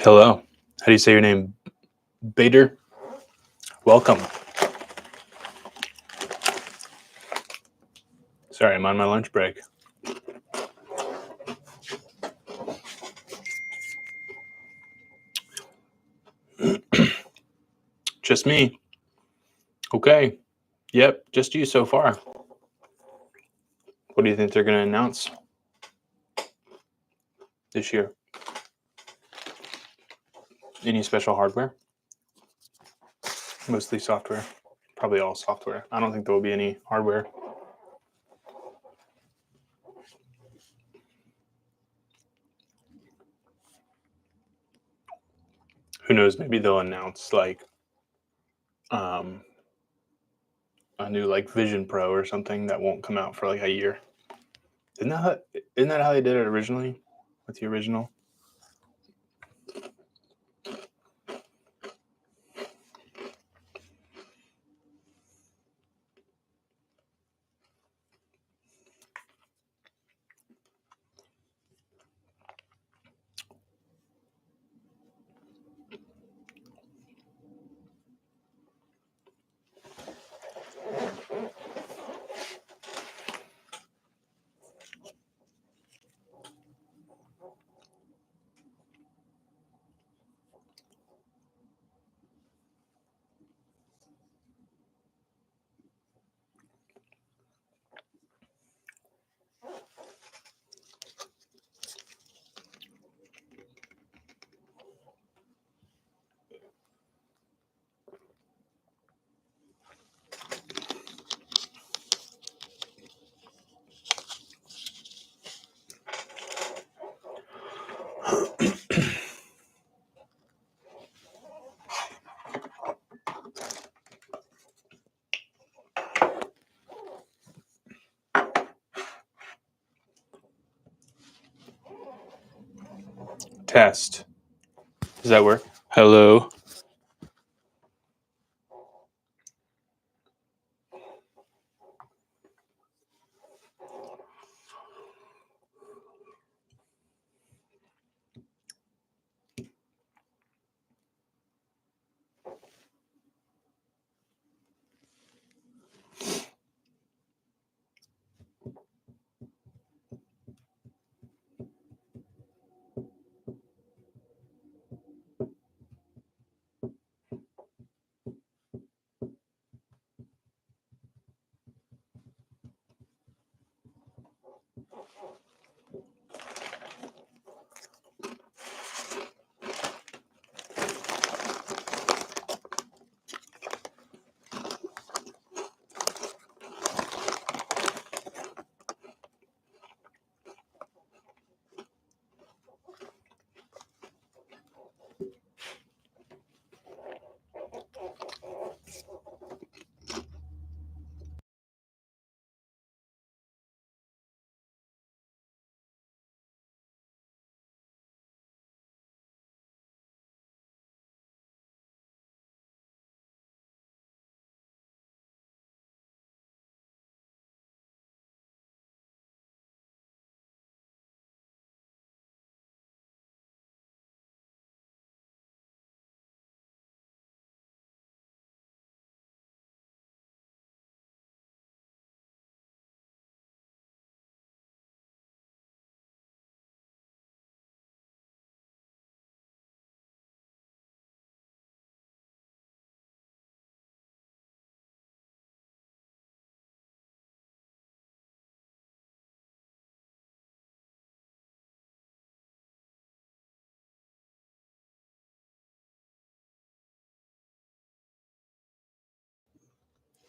Hello. How do you say your name? Bader? Welcome. Sorry, I'm on my lunch break. Just me. Okay. Yep, just you so far. What do you think they're going to announce this year? Any special hardware? Mostly software. Probably all software. I don't think there will be any hardware. Who knows? Maybe they'll announce like a new like Vision Pro or something that won't come out for like a year. Isn't that how they did it originally with the original? Test. Does that work? Hello.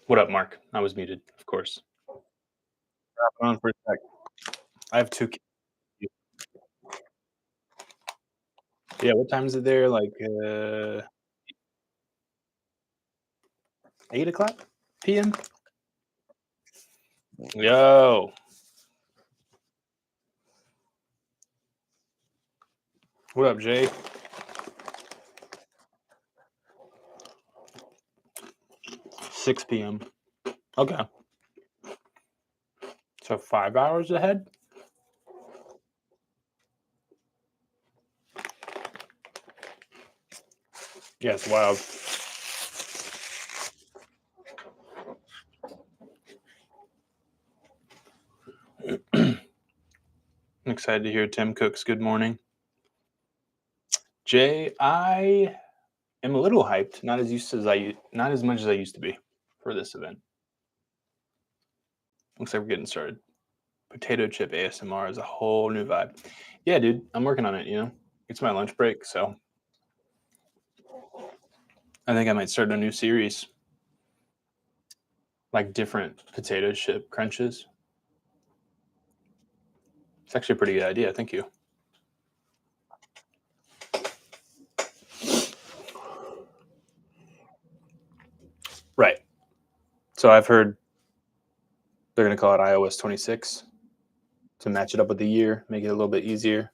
What up, Mark? I was muted, of course. Hopping on for a sec. I have 2 kids. Yeah, what time is it there? Like, 8:00 PM? Yo. What up, Jay? 6 PM. Okay. So 5 hours ahead? Yeah, it's wild. I'm excited to hear Tim Cook's good morning. Jay, I am a little hyped, not as much as I used to be for this event. Looks like we're getting started. Potato chip ASMR is a whole new vibe. Yeah, dude, I'm working on it, It's my lunch break, so I think I might start a new series, like different potato chip crunches. It's actually a pretty good idea. Thank you. Right. So I've heard they're going to call it iOS 26 to match it up with the year, make it a little bit easier.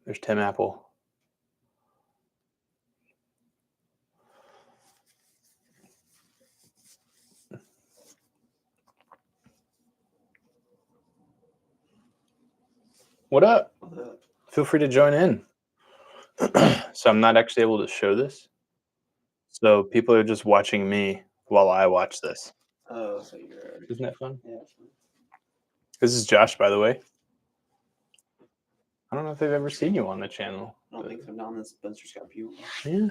There's Tim Apple. What up? Feel free to join in. So I'm not actually able to show this. So people are just watching me while I watch this. Oh, so you're. Isn't that fun? Yeah. This is Josh, by the way. I don't know if they've ever seen you on the channel. I don't think so. Not unless Spencer's got Pugh. Yeah.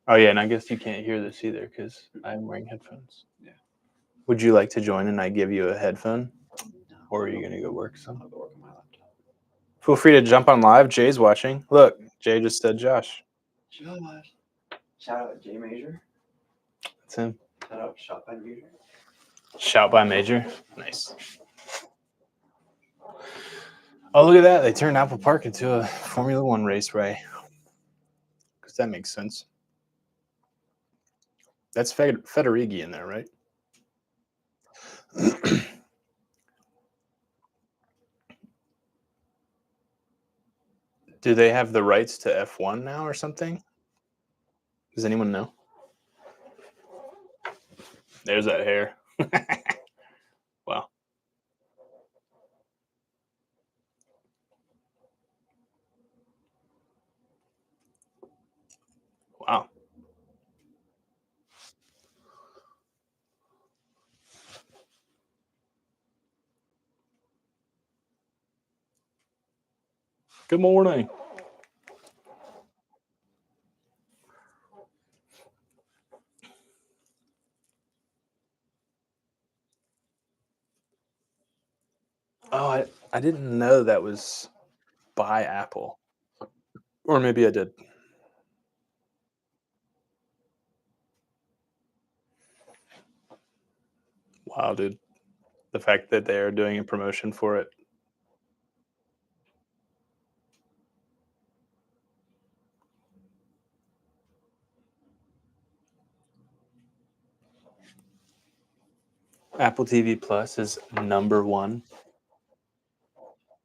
Oh, yeah, and I guess you can't hear this either because I'm wearing headphones. Yeah. Would you like to join and I give you a headphone? No. Or are you going to go work I'll some? go work on my laptop. Feel free to jump on live. Jay's watching. Look, Jay just said Josh. Josh. Shout out Jay Major. That's him. Shout out Shot by Major. Shout by Major. Nice. Oh, look at that. They turned Apple Park into a Formula One raceway. Because that makes sense. That's Federighi in there, right? Do they have the rights to F1 now or something? Does anyone know? There's that hair. Wow. Wow. Good morning. Oh, I didn't know that was by Apple. Or maybe I did. Wow, dude. The fact that they're doing a promotion for it. Apple TV Plus is number 1.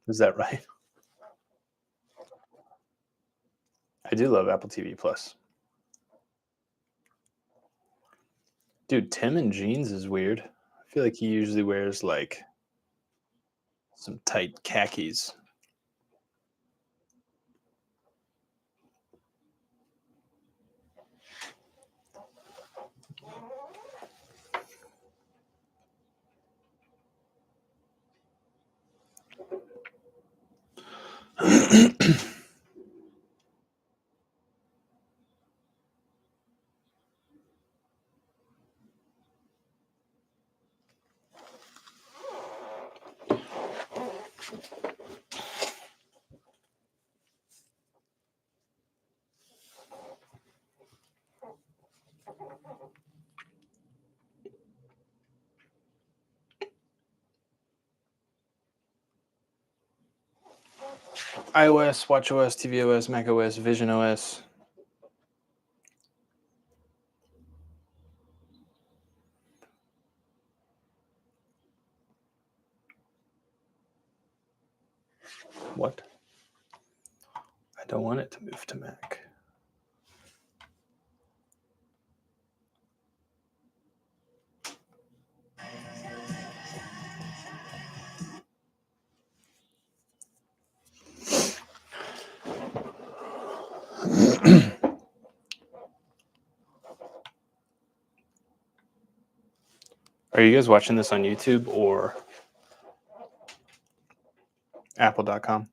Is that right? I do love Apple TV Plus. Dude, Tim in jeans is weird. I feel like he usually wears like some tight khakis. iOS, watchOS, tvOS, macOS, visionOS. What? I don't want it to move to Mac. Are you guys watching this on YouTube or apple.com?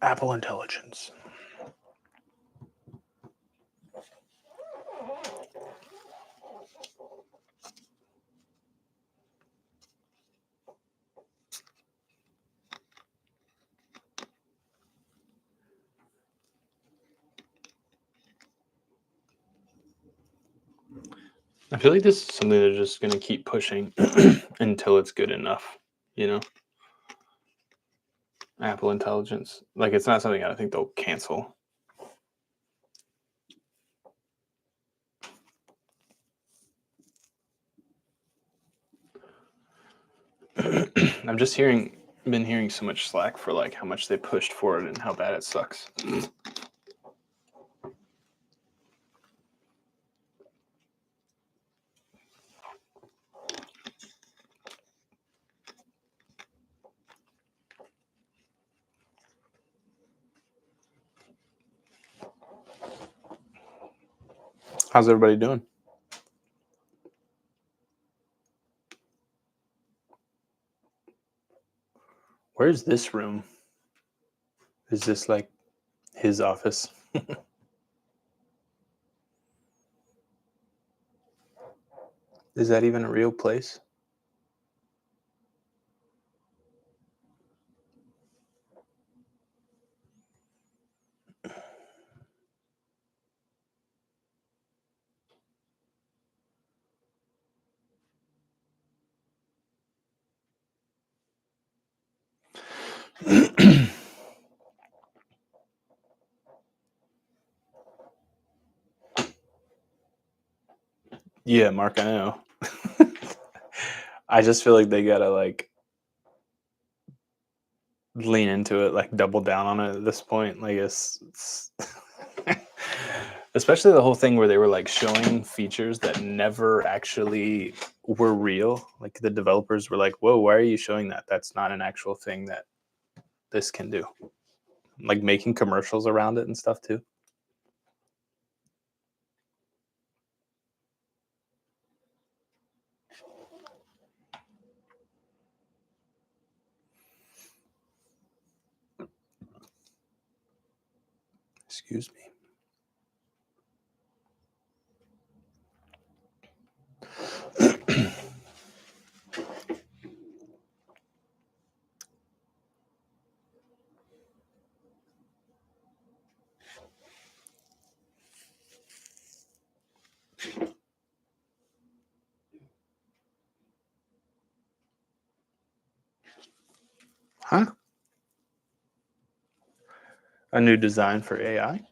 Apple Intelligence. I feel like this is something they're just going to keep pushing until it's good enough, you know? Apple Intelligence. Like, it's not something I think they'll cancel. I've just been hearing so much slack for like how much they pushed for it and how bad it sucks. How's everybody doing? Where's this room? Is this like his office? Is that even a real place? Yeah, Mark, I know. I just feel like they gotta like lean into it, like double down on it at this point. Like it's especially the whole thing where they were like showing features that never actually were real. Like the developers were like, "Whoa, why are you showing that? That's not an actual thing that this can do." Like making commercials around it and stuff too. Excuse me. Huh? A new design for AI?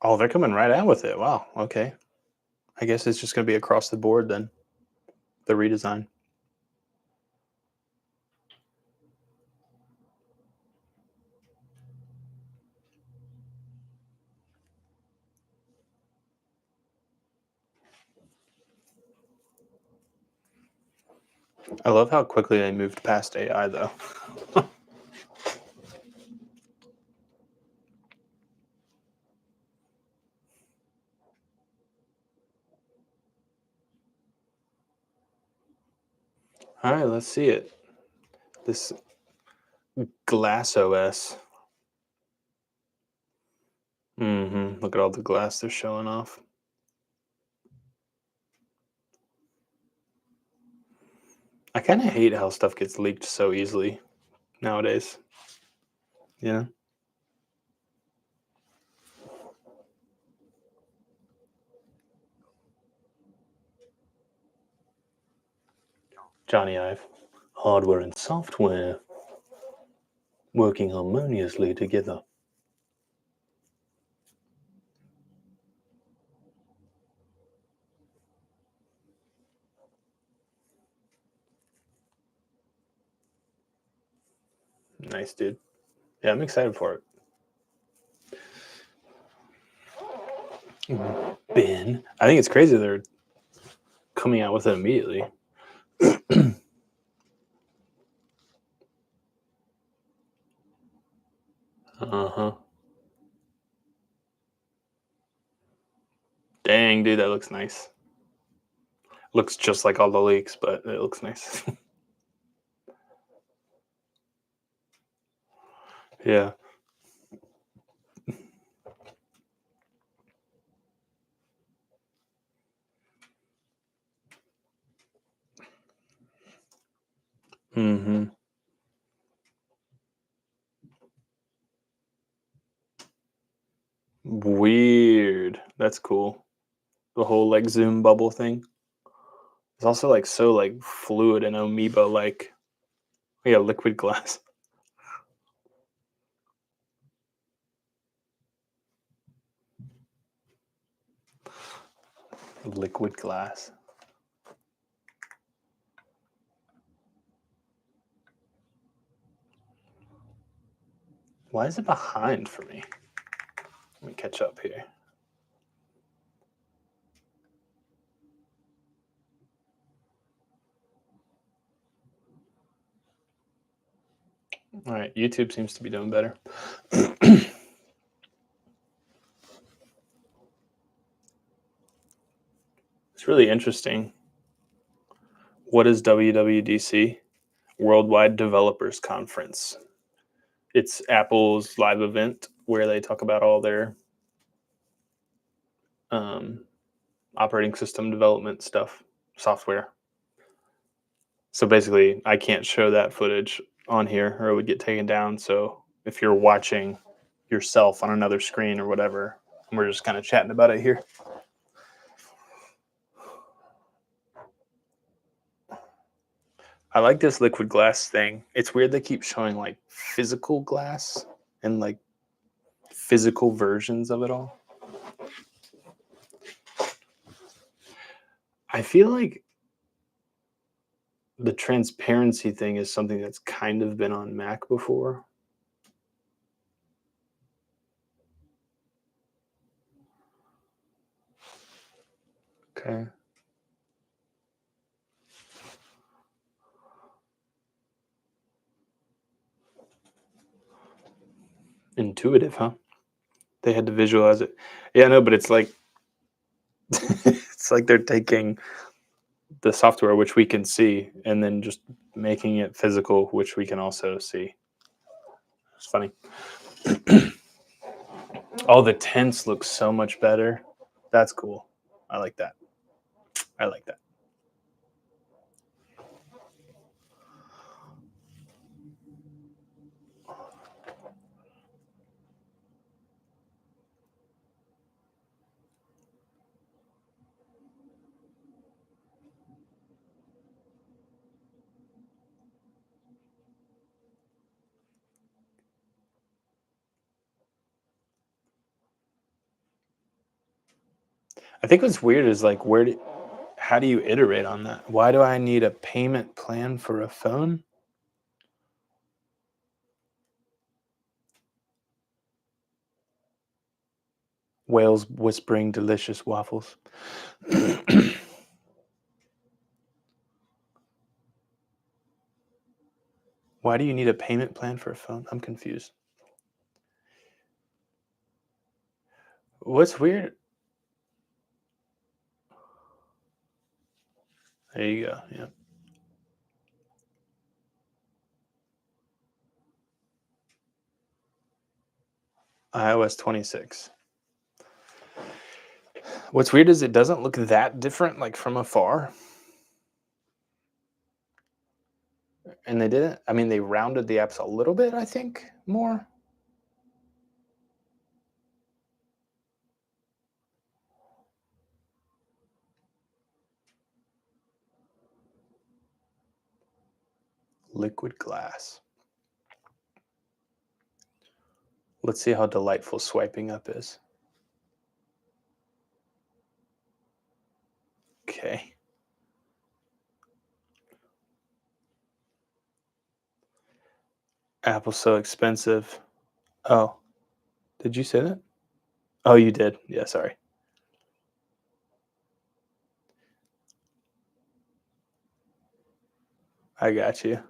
Oh, they're coming right out with it. Wow. Okay. I guess it's just going to be across the board then, the redesign. I love how quickly they moved past AI though. All right, let's see it. This Glass OS. Look at all the glass they're showing off. I kind of hate how stuff gets leaked so easily nowadays. Yeah. Johnny Ive. Hardware and software working harmoniously together. Nice, dude. Yeah, I'm excited for it. Ben, I think it's crazy they're coming out with it immediately. Uh-huh. Dang, dude, that looks nice. Looks just like all the leaks, but it looks nice. Yeah. Mm-hmm. Weird. That's cool. The whole like zoom bubble thing. It's also like so like fluid and amoeba like. Yeah, liquid glass. Liquid glass. Why is it behind for me? Let me catch up here. All right, YouTube seems to be doing better. It's really interesting. What is WWDC? Worldwide Developers Conference. It's Apple's live event where they talk about all their operating system development stuff, software. So basically, I can't show that footage on here or it would get taken down. So if you're watching yourself on another screen or whatever, and we're just kind of chatting about it here. I like this liquid glass thing. It's weird they keep showing like physical glass and like physical versions of it all. I feel like the transparency thing is something that's kind of been on Mac before. Okay. Intuitive, huh? They had to visualize it. Yeah, no, but it's like it's like they're taking the software which we can see and then just making it physical, which we can also see. It's funny. Oh, the tents look so much better. That's cool. I like that. I like that. I think what's weird is like how do you iterate on that? Why do I need a payment plan for a phone? Whales whispering delicious waffles. Why do you need a payment plan for a phone? I'm confused. What's weird? There you go. Yeah. iOS 26. What's weird is it doesn't look that different, like from afar. And they didn't. I mean, they rounded the apps a little bit, I think, more. Liquid glass. Let's see how delightful swiping up is. Okay. Apple's so expensive. Oh, did you say that? Oh, you did. Yeah, sorry. I got you.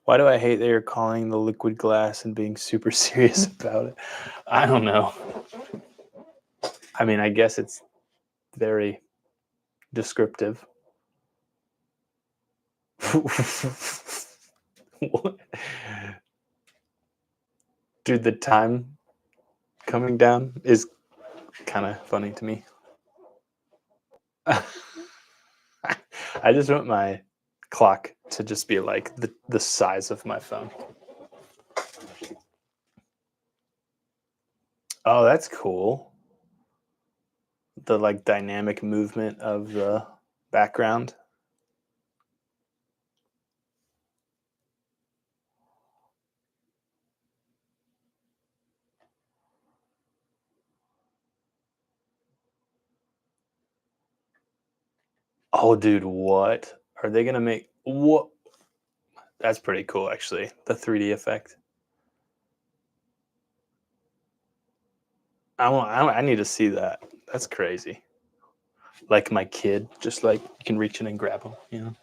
Why do I hate that you're calling the liquid glass and being super serious about it? I don't know. I mean, I guess it's very descriptive. What? Dude, the time coming down is kind of funny to me. I just want my clock to just be like the size of my phone. Oh, that's cool. The like dynamic movement of the background. Oh, dude, what? Are they gonna make what? That's pretty cool, actually. The 3D effect. I need to see that. That's crazy. Like my kid, just like you can reach in and grab him. You know.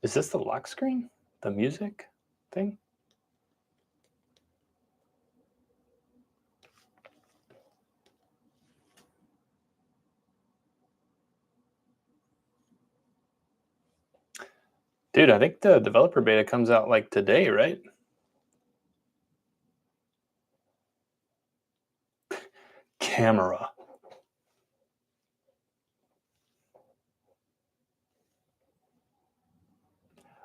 Is this the lock screen? The music thing? Dude, I think the developer beta comes out like today, right? Camera.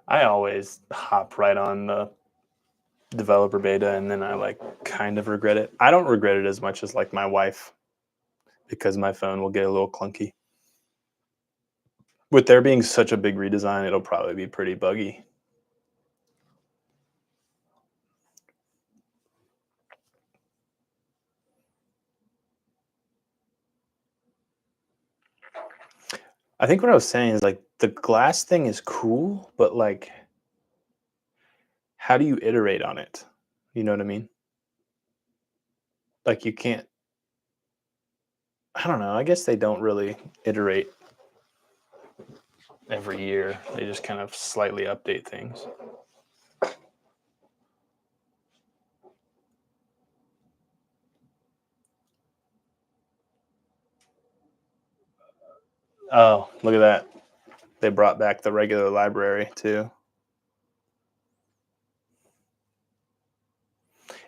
I always hop right on the developer beta and then I like kind of regret it. I don't regret it as much as like my wife because my phone will get a little clunky. With there being such a big redesign, it'll probably be pretty buggy. I think what I was saying is like the glass thing is cool, but like how do you iterate on it? You know what I mean? Like you can't I don't know. I guess they don't really iterate every year. They just kind of slightly update things. Oh, look at that. They brought back the regular library too.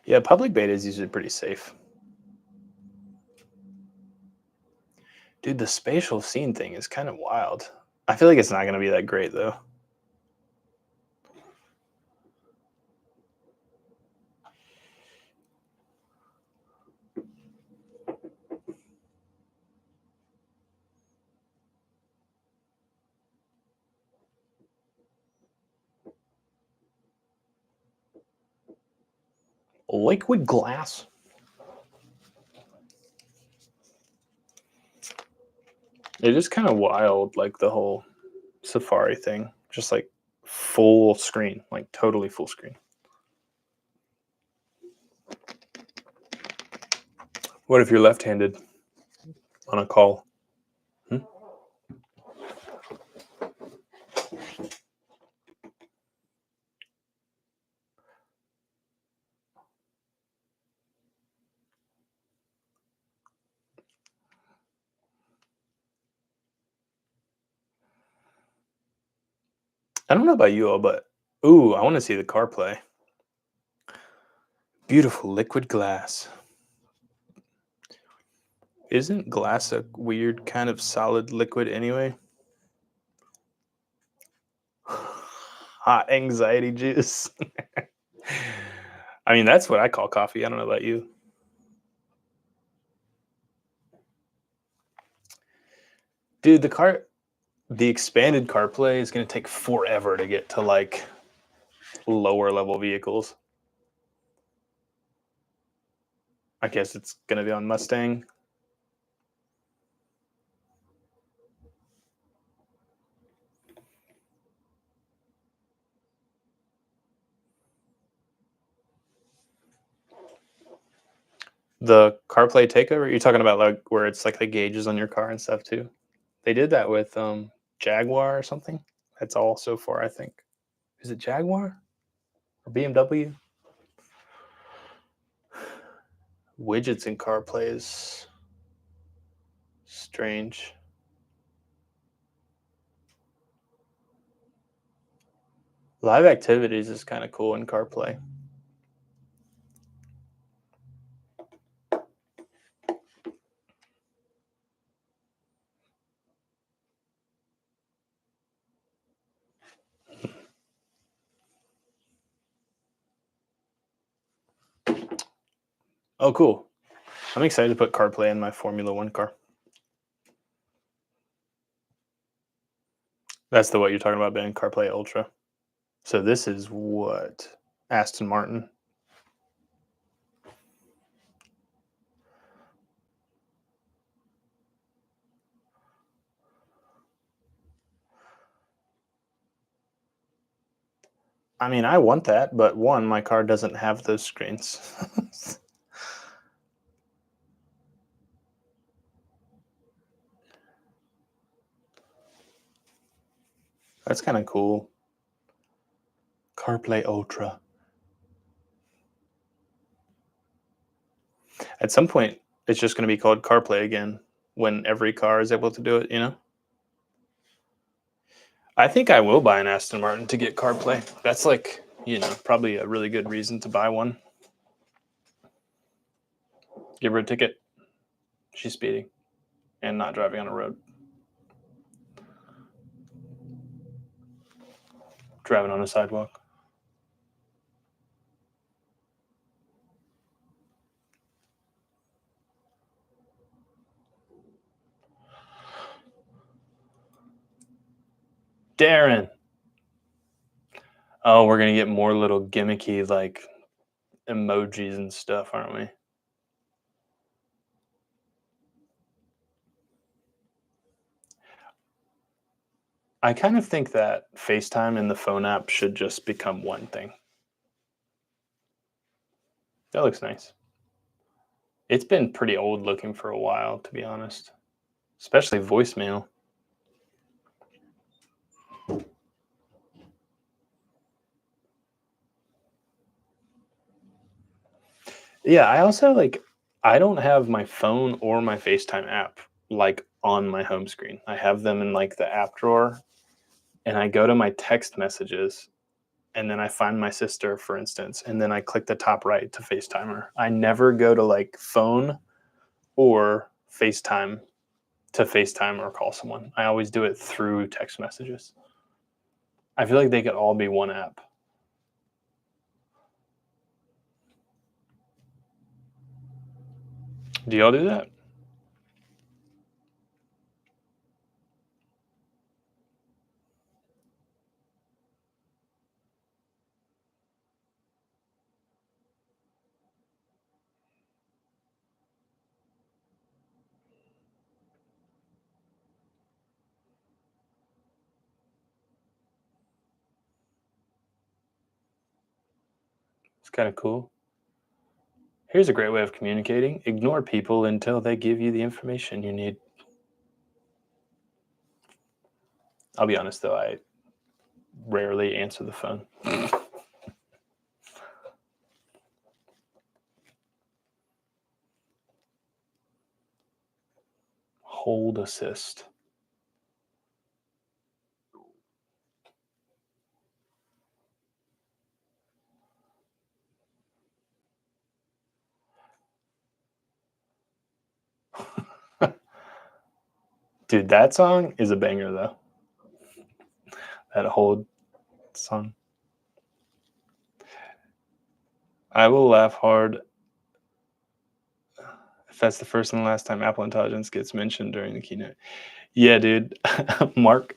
Yeah, public beta is usually pretty safe. Dude, the spatial scene thing is kind of wild. I feel like it's not going to be that great though. Liquid glass. It is kind of wild, like the whole Safari thing. Just like full screen, like totally full screen. What if you're left-handed on a call? Hmm? I don't know about you all, but ooh, I want to see the CarPlay. Beautiful liquid glass. Isn't glass a weird kind of solid liquid anyway? Hot anxiety juice. I mean, that's what I call coffee. I don't know about you. Dude, the expanded CarPlay is going to take forever to get to like lower level vehicles. I guess it's going to be on Mustang. The CarPlay takeover, you're talking about like where it's like the gauges on your car and stuff too. They did that with Jaguar or something. That's all so far, I think. Is it Jaguar or BMW? Widgets in CarPlay is strange. Live activities is kind of cool in CarPlay. Oh, cool. I'm excited to put CarPlay in my Formula One car. That's the what you're talking about, Ben, CarPlay Ultra. So this is what? Aston Martin. I mean, I want that, but one, my car doesn't have those screens. That's kind of cool. CarPlay Ultra. At some point, it's just going to be called CarPlay again when every car is able to do it, you know? I think I will buy an Aston Martin to get CarPlay. That's like, probably a really good reason to buy one. Give her a ticket. She's speeding and not driving on a road. Driving on a sidewalk. Darren. Oh, we're going to get more little gimmicky like emojis and stuff, aren't we? I kind of think that FaceTime and the phone app should just become one thing. That looks nice. It's been pretty old looking for a while, to be honest, especially voicemail. Yeah, I also I don't have my phone or my FaceTime app like on my home screen. I have them in like the app drawer and I go to my text messages and then I find my sister, for instance, and then I click the top right to FaceTime her. I never go to like phone or FaceTime to FaceTime or call someone. I always do it through text messages. I feel like they could all be one app. Do y'all do that? It's kind of cool. Here's a great way of communicating. Ignore people until they give you the information you need. I'll be honest though, I rarely answer the phone. Hold assist. Dude, that song is a banger though. That whole song. I will laugh hard if that's the first and last time Apple Intelligence gets mentioned during the keynote. Yeah, dude. Mark,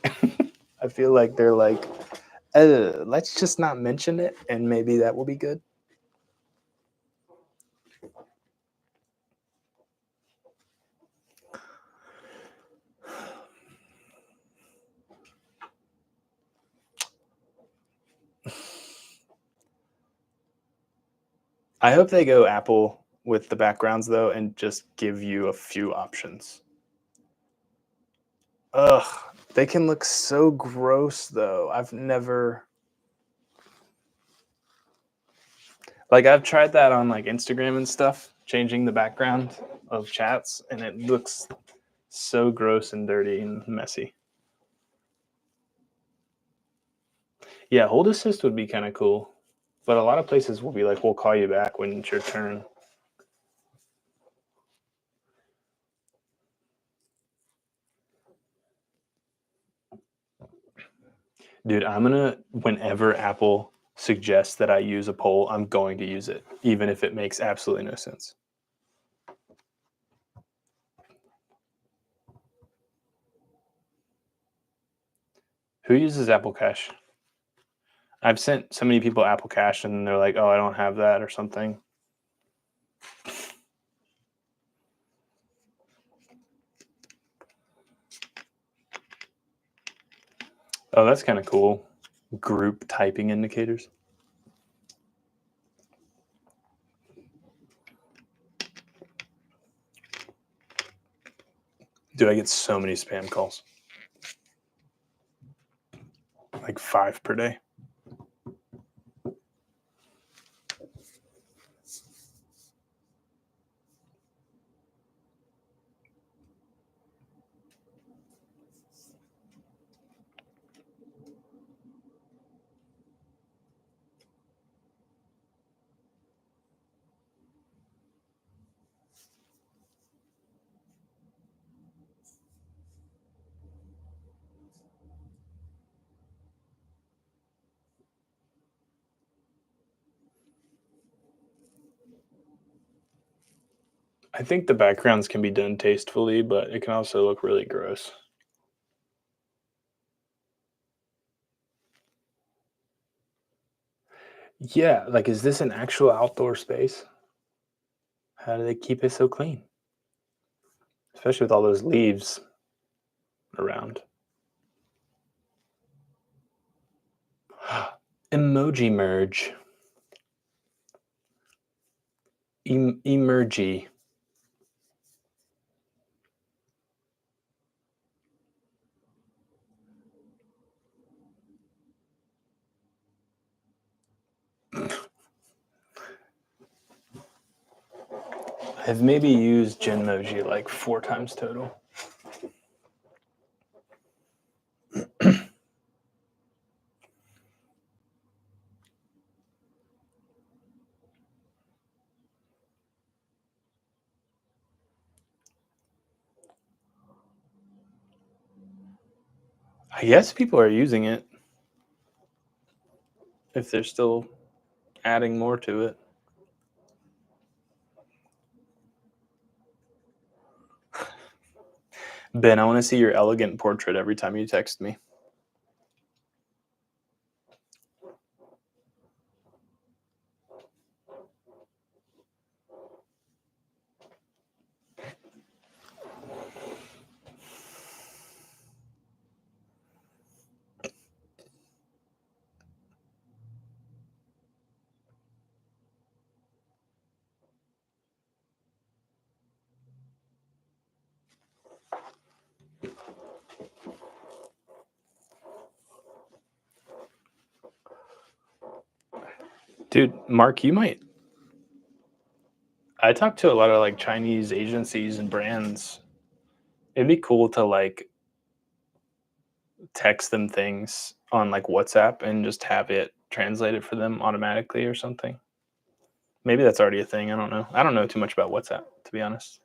I feel like they're like, let's just not mention it and maybe that will be good. I hope they go Apple with the backgrounds though and just give you a few options. Ugh, they can look so gross though. I've tried that on like Instagram and stuff, changing the background of chats, and it looks so gross and dirty and messy. Yeah, hold assist would be kind of cool, but a lot of places will be like, we'll call you back when it's your turn. Dude, whenever Apple suggests that I use a poll, I'm going to use it, even if it makes absolutely no sense. Who uses Apple Cash? I've sent so many people Apple Cash and they're like, oh, I don't have that or something. Oh, that's kind of cool. Group typing indicators. Dude, I get so many spam calls. Like 5 per day. I think the backgrounds can be done tastefully, but it can also look really gross. Yeah, like, is this an actual outdoor space? How do they keep it so clean? Especially with all those leaves around. Emoji merge. Emergy. I've maybe used Genmoji like 4 times total. I guess people are using it if they're still adding more to it. Ben, I want to see your elegant portrait every time you text me. Dude, Mark, I talk to a lot of like Chinese agencies and brands. It'd be cool to like text them things on like WhatsApp and just have it translated for them automatically or something. Maybe that's already a thing. I don't know. I don't know too much about WhatsApp, to be honest.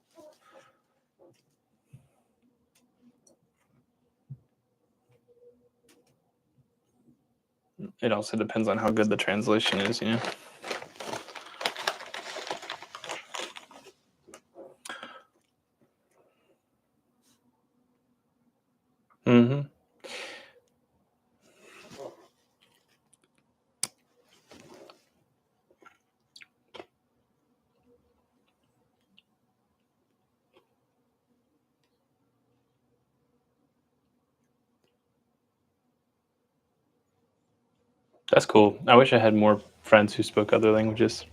it also depends on how good the translation is, you know. Mm-hmm. That's cool. I wish I had more friends who spoke other languages.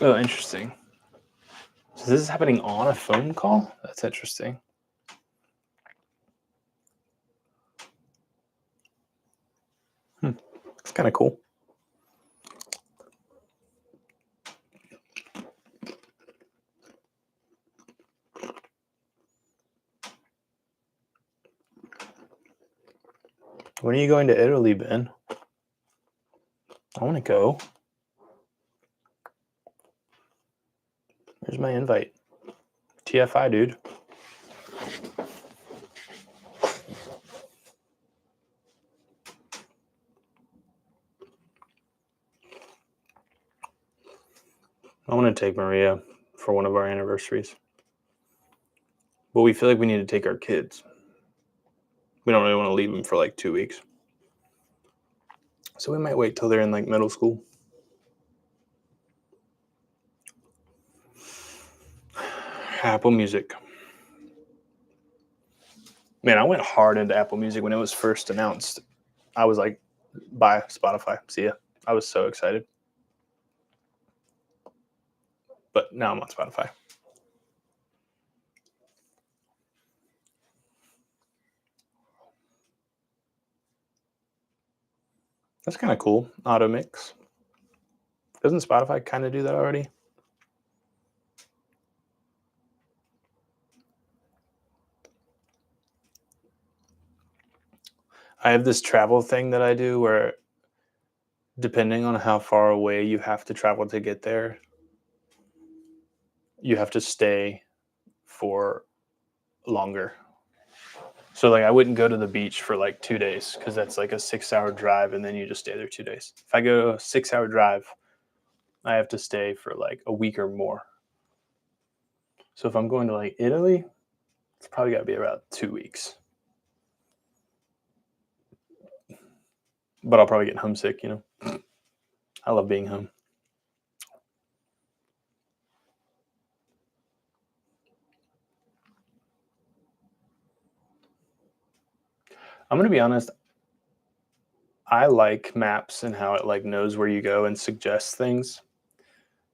Oh, interesting. So this is happening on a phone call? That's interesting. That's kind of cool. When are you going to Italy, Ben? I want to go. Here's my invite. TFI, dude. I want to take Maria for one of our anniversaries. But we feel like we need to take our kids. We don't really want to leave them for like 2 weeks. So we might wait till they're in like middle school. Apple Music. Man, I went hard into Apple Music when it was first announced. I was like, bye, Spotify. See ya. I was so excited. But now I'm on Spotify. That's kind of cool. Auto mix. Doesn't Spotify kind of do that already? I have this travel thing that I do where, depending on how far away you have to travel to get there, you have to stay for longer. So like I wouldn't go to the beach for like 2 days because that's like a 6-hour drive and then you just stay there 2 days. If I go a 6-hour drive, I have to stay for like a week or more. So if I'm going to like Italy, it's probably got to be about 2 weeks. But I'll probably get homesick, you know. I love being home. I'm going to be honest. I like maps and how it like knows where you go and suggests things.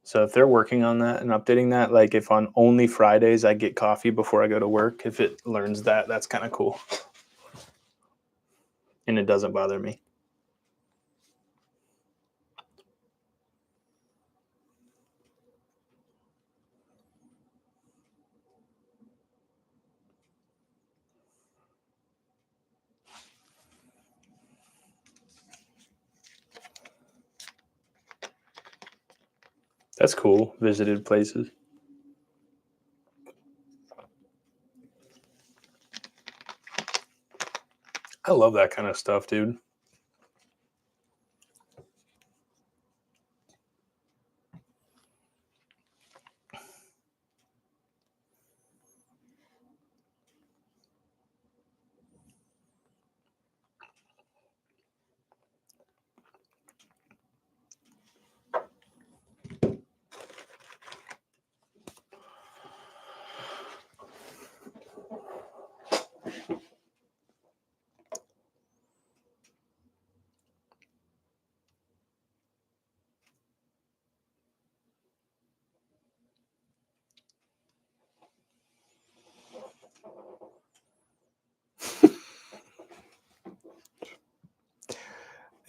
So if they're working on that and updating that, like if on only Fridays I get coffee before I go to work, if it learns that, that's kind of cool. And it doesn't bother me. That's cool. Visited places. I love that kind of stuff, dude.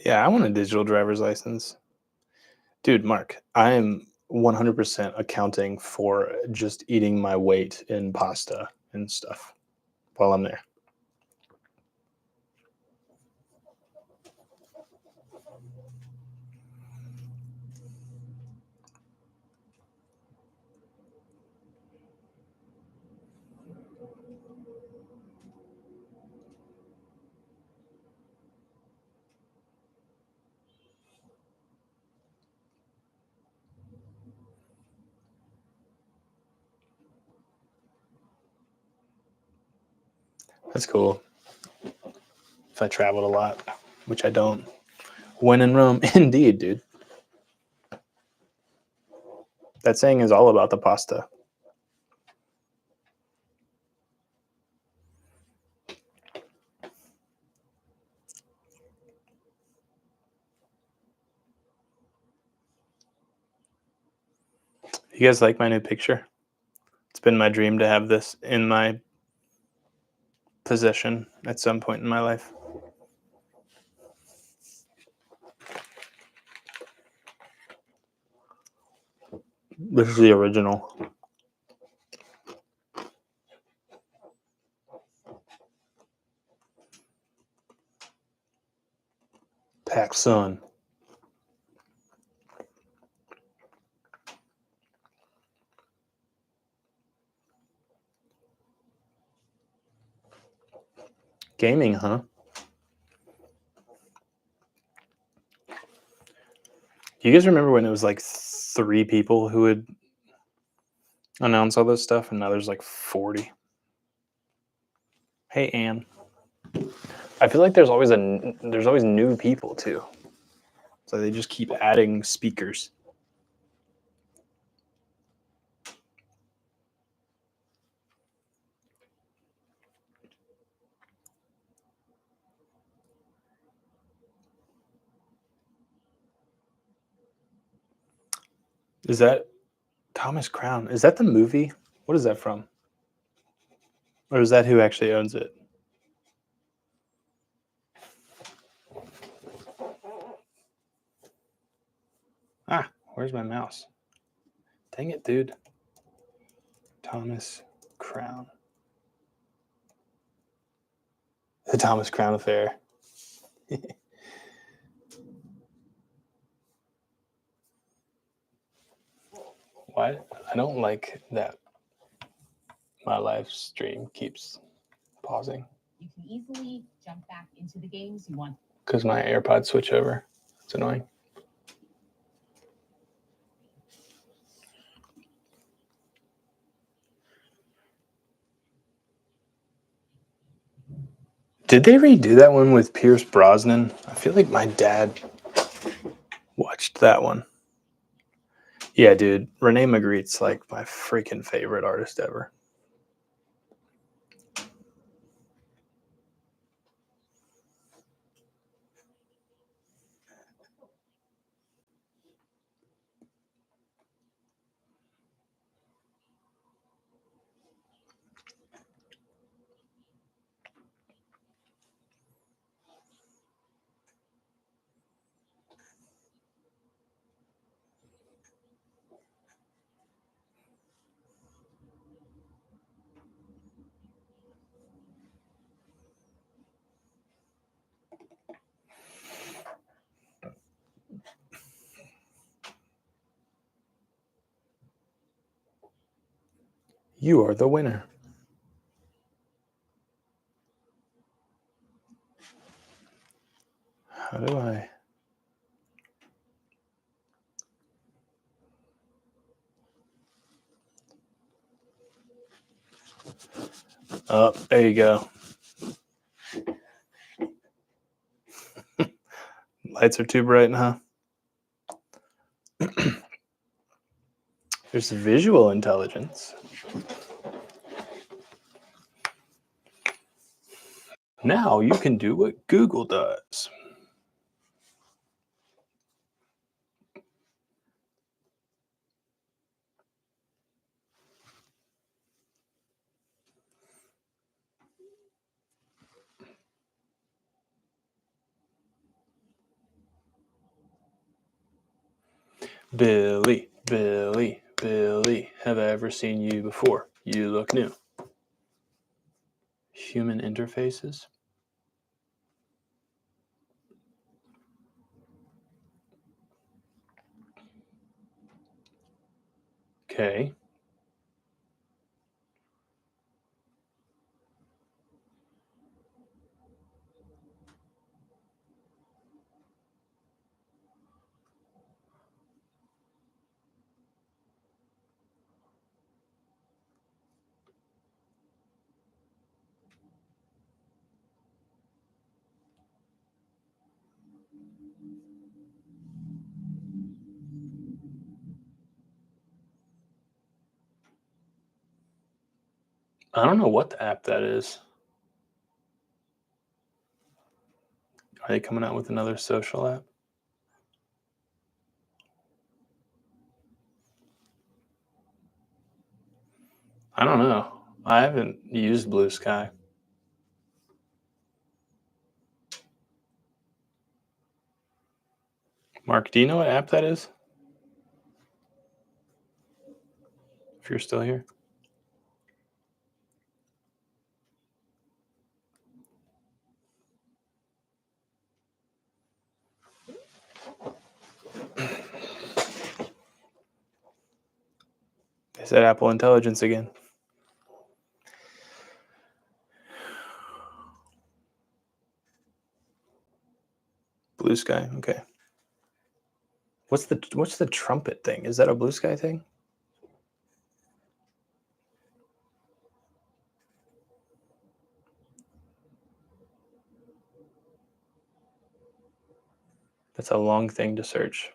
Yeah, I want a digital driver's license. Dude, Mark, I am 100% accounting for just eating my weight in pasta and stuff while I'm there. That's cool. If I traveled a lot, which I don't. When in Rome, indeed, dude. That saying is all about the pasta. You guys like my new picture? It's been my dream to have this in my possession at some point in my life. This is the original. PacSun. Gaming, huh? You guys remember when it was like 3 people who would announce all this stuff, and now there's like 40? Hey, Ann. I feel like there's always new people too. So they just keep adding speakers. Is that Thomas Crown? Is that the movie? What is that from? Or is that who actually owns it? Ah, where's my mouse? Dang it, dude. Thomas Crown. The Thomas Crown Affair. Why? I don't like that my live stream keeps pausing. You can easily jump back into the games you want. Because my AirPods switch over. It's annoying. Did they redo that one with Pierce Brosnan? I feel like my dad watched that one. Yeah, dude. Renee Magritte's like my freaking favorite artist ever. You are the winner. How do I? Oh, there you go. Lights are too bright, huh? There's visual intelligence. Now you can do what Google does. Billy, Billy, Billy, have I ever seen you before? You look new. Human interfaces? Okay. I don't know what the app that is. Are they coming out with another social app? I don't know. I haven't used Blue Sky. Mark, do you know what app that is? If you're still here. Is that Apple Intelligence again? Blue Sky, okay. What's the trumpet thing? Is that a Blue Sky thing? That's a long thing to search.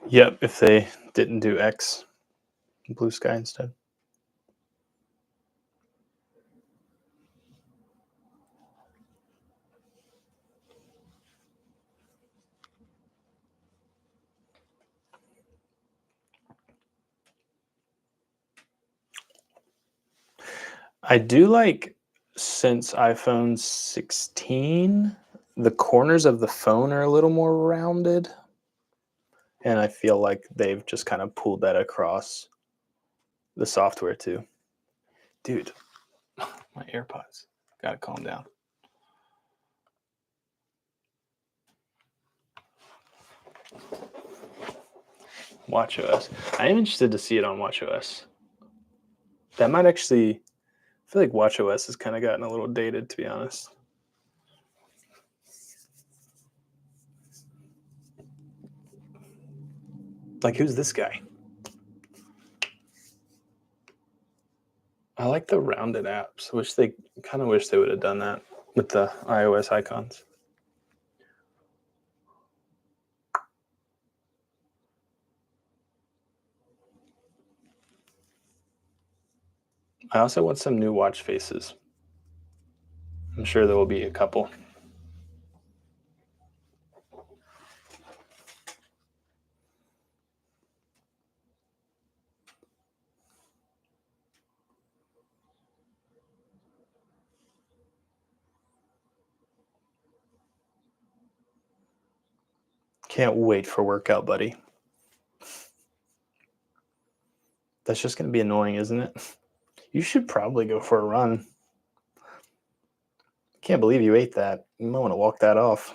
Yep, if they didn't do X, Blue Sky instead. I do like, since iPhone 16, the corners of the phone are a little more rounded. And I feel like they've just kind of pulled that across the software too. Dude, my AirPods. Gotta calm down. WatchOS. I am interested to see it on WatchOS. That might actually, I feel like WatchOS has kind of gotten a little dated, to be honest. Like, who's this guy? I like the rounded apps. Wish they would have done that with the iOS icons. I also want some new watch faces. I'm sure there will be a couple. Can't wait for workout, buddy. That's just going to be annoying, isn't it? You should probably go for a run. Can't believe you ate that. You might want to walk that off.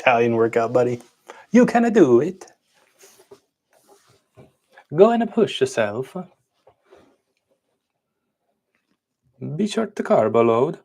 Italian workout, buddy. You can do it. Go and push yourself. Be sure to carb load.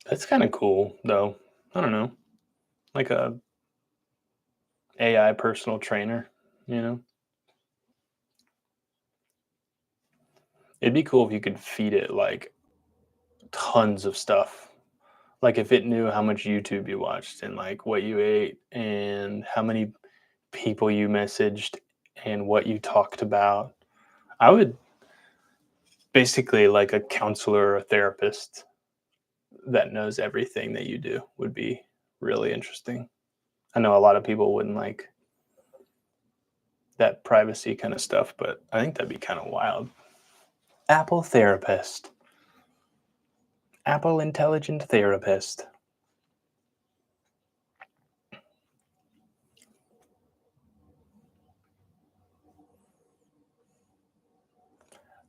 That's kind of cool, though. I don't know, like a AI personal trainer. You know, it'd be cool if you could feed it like tons of stuff. Like if it knew how much YouTube you watched and like what you ate and how many people you messaged and what you talked about. I would basically like a counselor or a therapist that knows everything that you do would be really interesting. I know a lot of people wouldn't like that privacy kind of stuff, but I think that'd be kind of wild. Apple therapist. Apple intelligent therapist.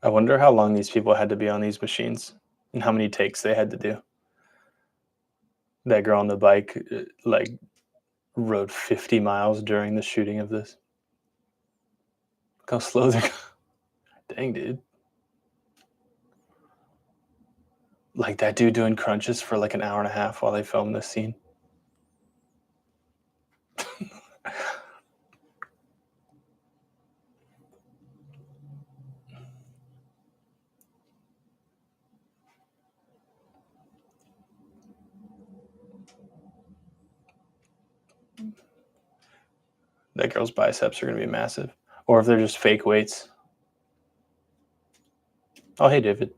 I wonder how long these people had to be on these machines and how many takes they had to do. That girl on the bike, like, rode 50 miles during the shooting of this. Look how slow they're going. Dang, dude. Like that dude doing crunches for like an hour and a half while they filmed this scene. That girl's biceps are going to be massive. Or if they're just fake weights. Oh, hey, David.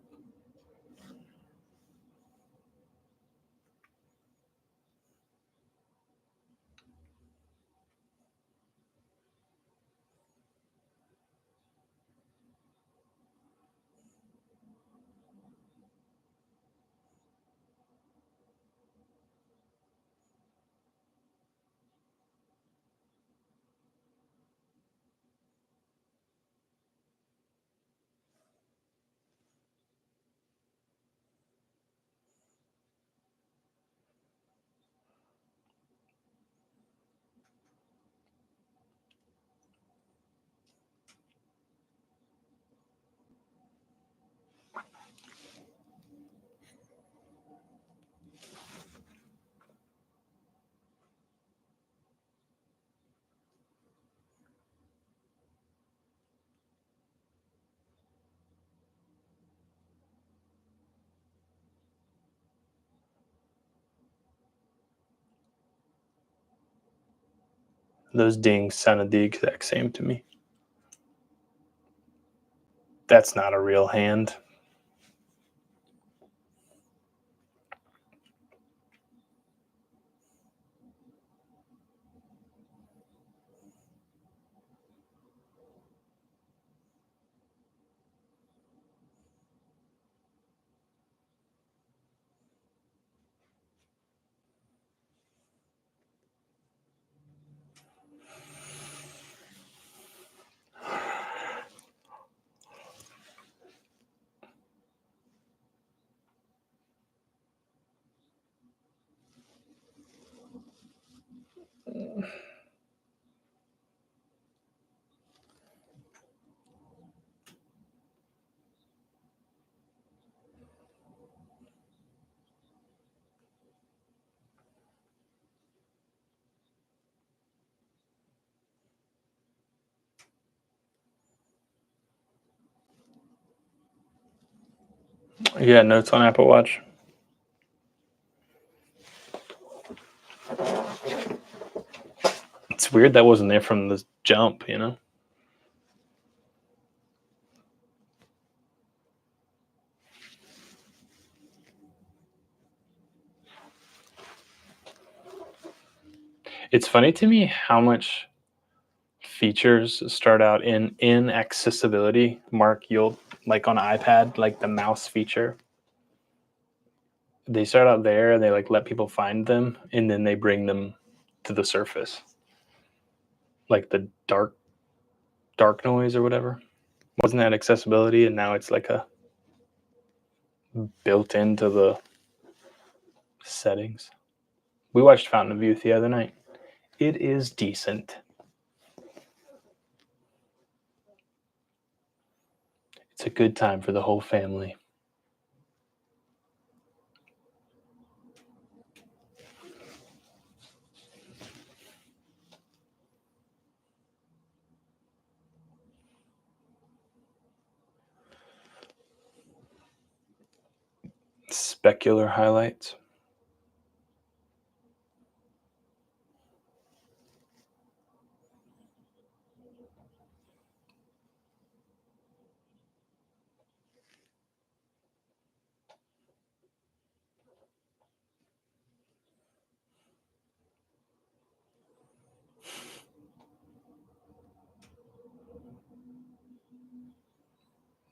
Those dings sounded the exact same to me. That's not a real hand. Yeah, notes on Apple Watch. It's weird that wasn't there from the jump, you know? It's funny to me how much features start out in accessibility. Mark, you'll like on iPad, like the mouse feature. They start out there and they like let people find them, and then they bring them to the surface, like the dark noise or whatever. Wasn't that accessibility? And now it's like a built into the settings. We watched Fountain of Youth the other night. It is decent. It's a good time for the whole family. Specular highlights.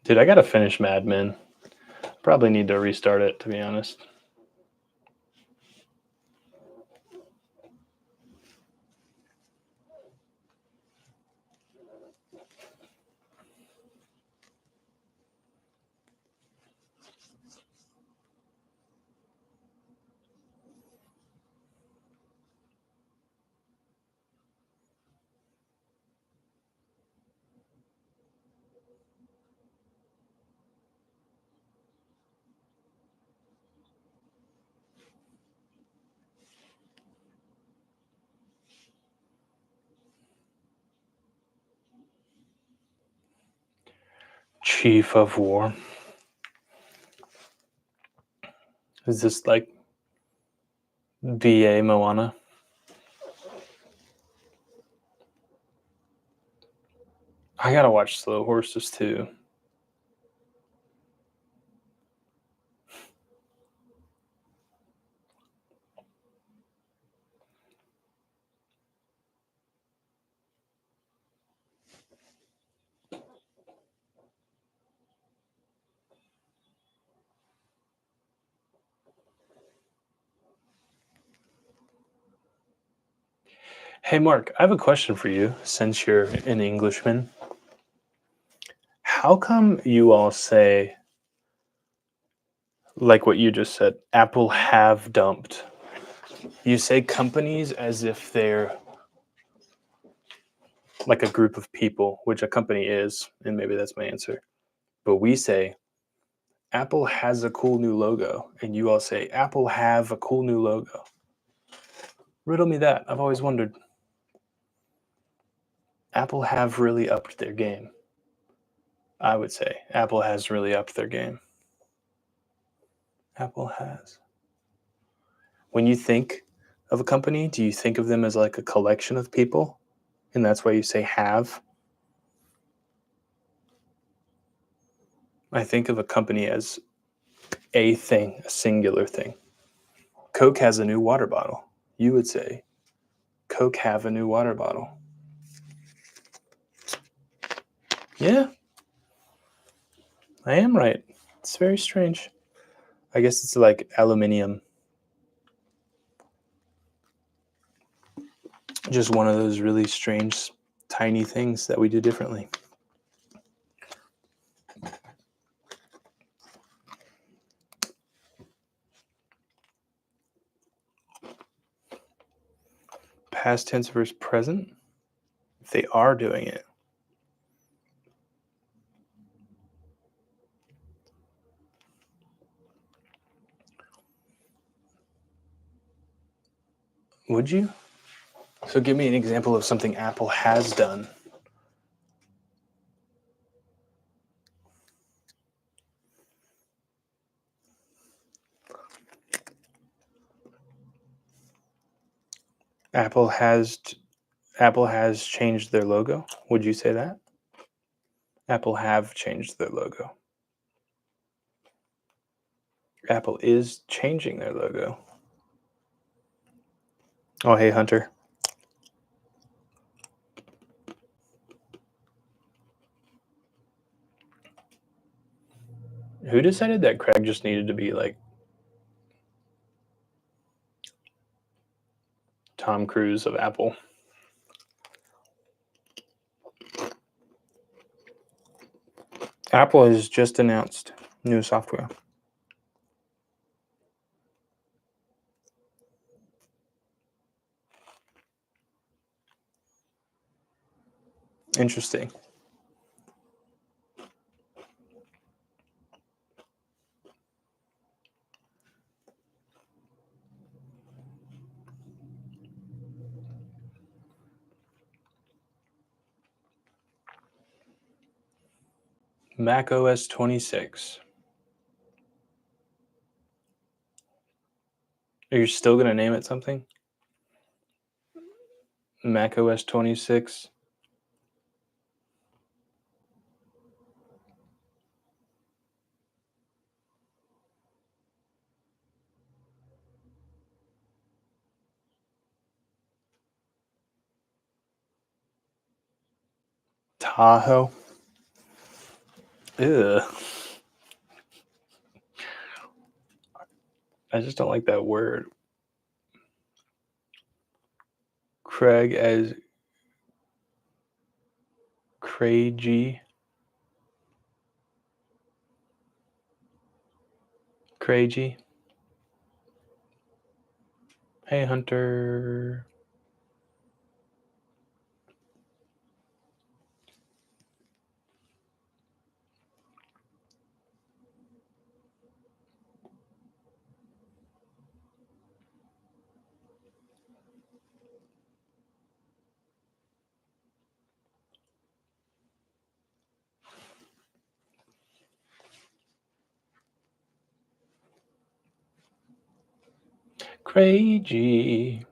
Dude, I gotta finish Mad Men. Probably need to restart it, to be honest. Chief of War. Is this like BA Moana? I gotta watch Slow Horses too. Hey, Mark, I have a question for you since you're an Englishman. How come you all say, like what you just said, Apple have dumped? You say companies as if they're like a group of people, which a company is, and maybe that's my answer. But we say, Apple has a cool new logo, and you all say, Apple have a cool new logo. Riddle me that. I've always wondered. Apple have really upped their game. I would say Apple has really upped their game. Apple has. When you think of a company, do you think of them as like a collection of people? And that's why you say have? I think of a company as a thing, a singular thing. Coke has a new water bottle. You would say, Coke have a new water bottle. Yeah, I am right. It's very strange. I guess it's like aluminium. Just one of those really strange, tiny things that we do differently. Past tense versus present? If they are doing it. Would you? So give me an example of something Apple has done. Apple has changed their logo. Would you say that? Apple have changed their logo. Apple is changing their logo. Oh, hey, Hunter. Who decided that Craig just needed to be like Tom Cruise of Apple? Apple has just announced new software. Interesting. Mac OS 26. Are you still going to name it something? Mac OS 26. Tahoe. Ew. I just don't like that word. Craig as Craigie. Craigie. Hey, Hunter. Craigie.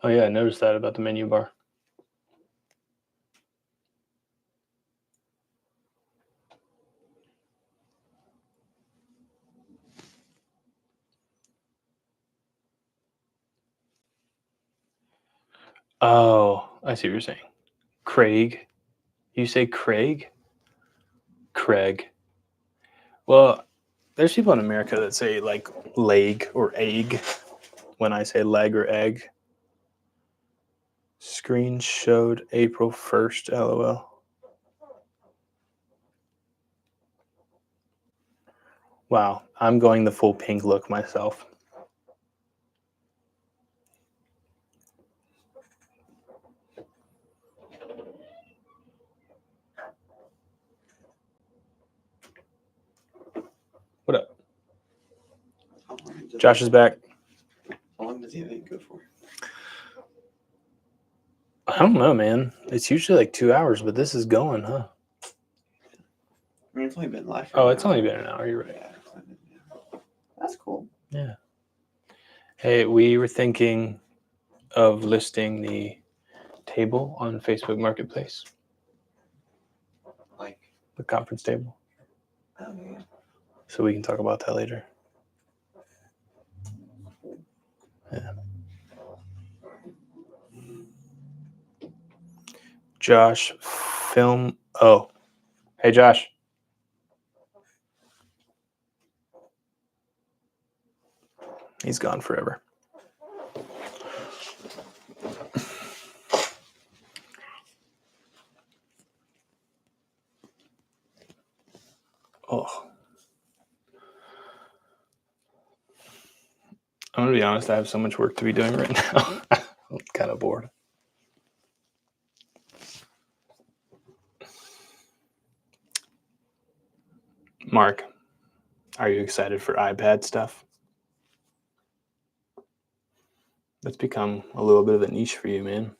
Oh, yeah, I noticed that about the menu bar. Oh, I see what you're saying. Craig. You say Craig? Craig. Well, there's people in America that say like leg or egg when I say leg or egg. Screen showed April 1st, LOL. Wow, I'm going the full pink look myself. What up? How long does Josh is back. How long does the event go for? I don't know, man. It's usually like 2 hours, but this is going, huh? I mean, it's only been live for Oh, an it's hour. only been an hour. You're right. Yeah, it's only been an hour. That's cool. Yeah. Hey, we were thinking of listing the table on Facebook Marketplace, Like, the conference table. oh yeah. So we can talk about that later. Yeah. Josh, film. Oh, hey, Josh. He's gone forever. Oh. I'm going to be honest. I have so much work to be doing right now. I'm kind of bored. Mark, are you excited for iPad stuff? That's become a little bit of a niche for you, man.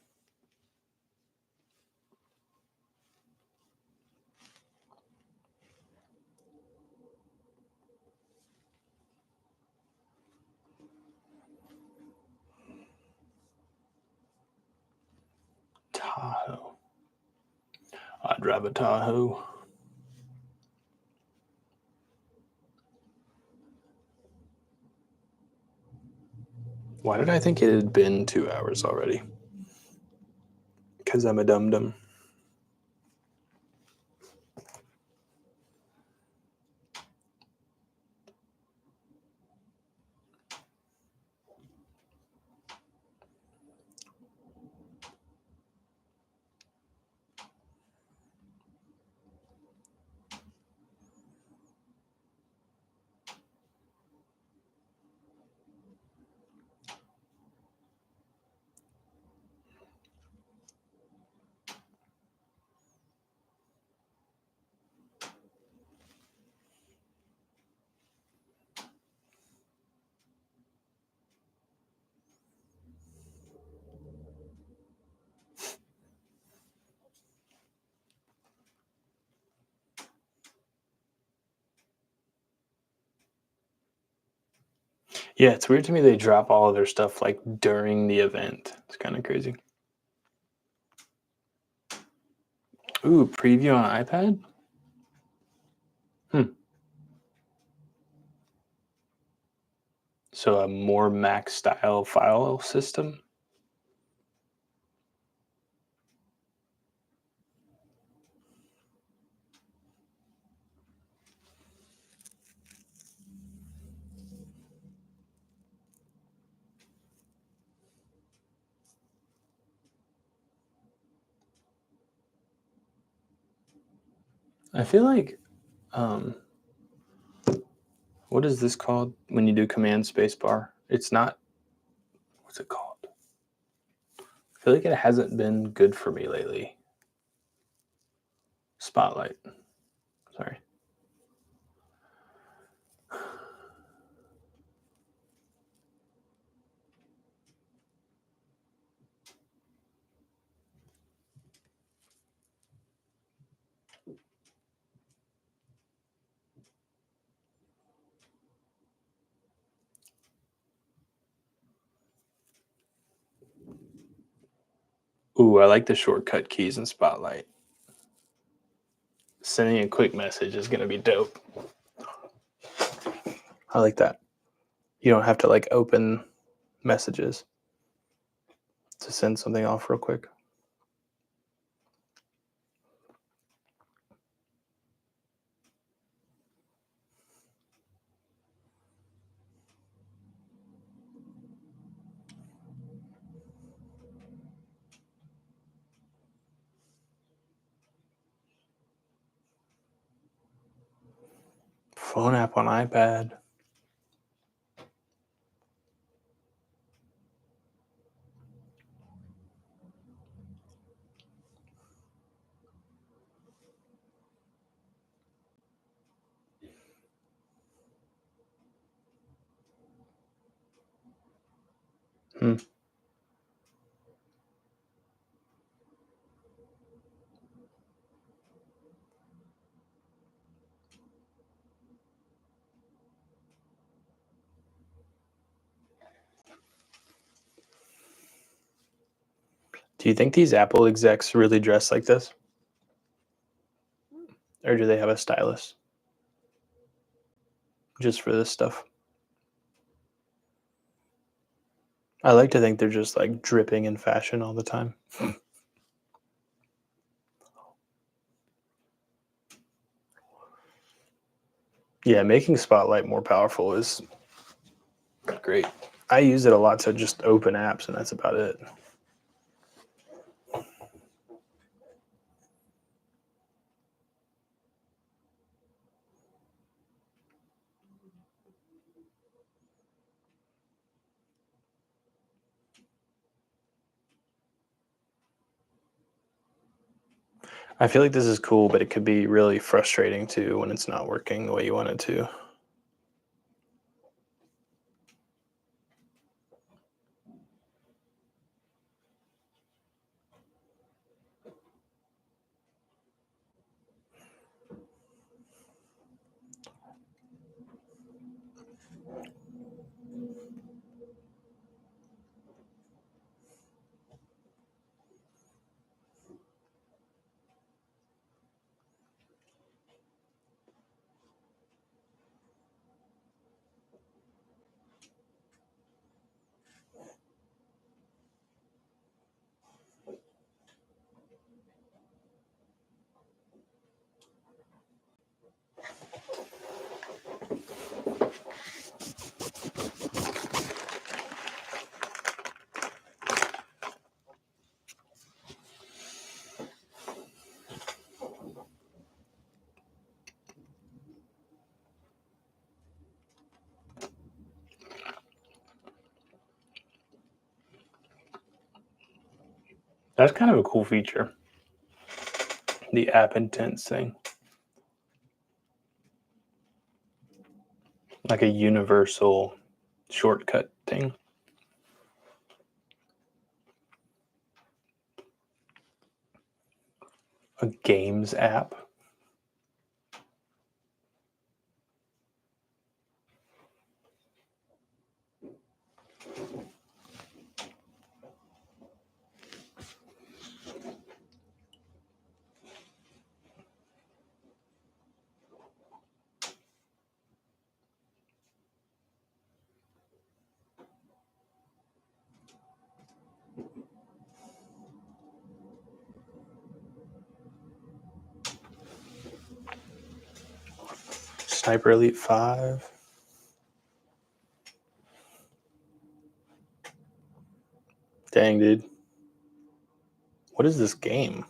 Tahoe. drive a Tahoe. Why did I think it had been 2 hours already? Because I'm a dum-dum. Yeah, it's weird to me they drop all of their stuff like during the event. It's kind of crazy. Ooh, preview on iPad? So a more Mac style file system? I feel like, what is this called when you do command space bar? It's not, what's it called? I feel like it hasn't been good for me lately. Spotlight. Sorry. Ooh, I like the shortcut keys in Spotlight. Sending a quick message is going to be dope. I like that. You don't have to like open messages to send something off real quick. Phone app on iPad. Do you think these Apple execs really dress like this? Or do they have a stylist just for this stuff? I like to think they're just like dripping in fashion all the time. Yeah, making Spotlight more powerful is great. I use it a lot to just open apps, and that's about it. I feel like this is cool, but it could be really frustrating too when it's not working the way you want it to. That's kind of a cool feature. The app intents thing. Like a universal shortcut thing. A games app. Sniper Elite 5. Dang, dude. What is this game?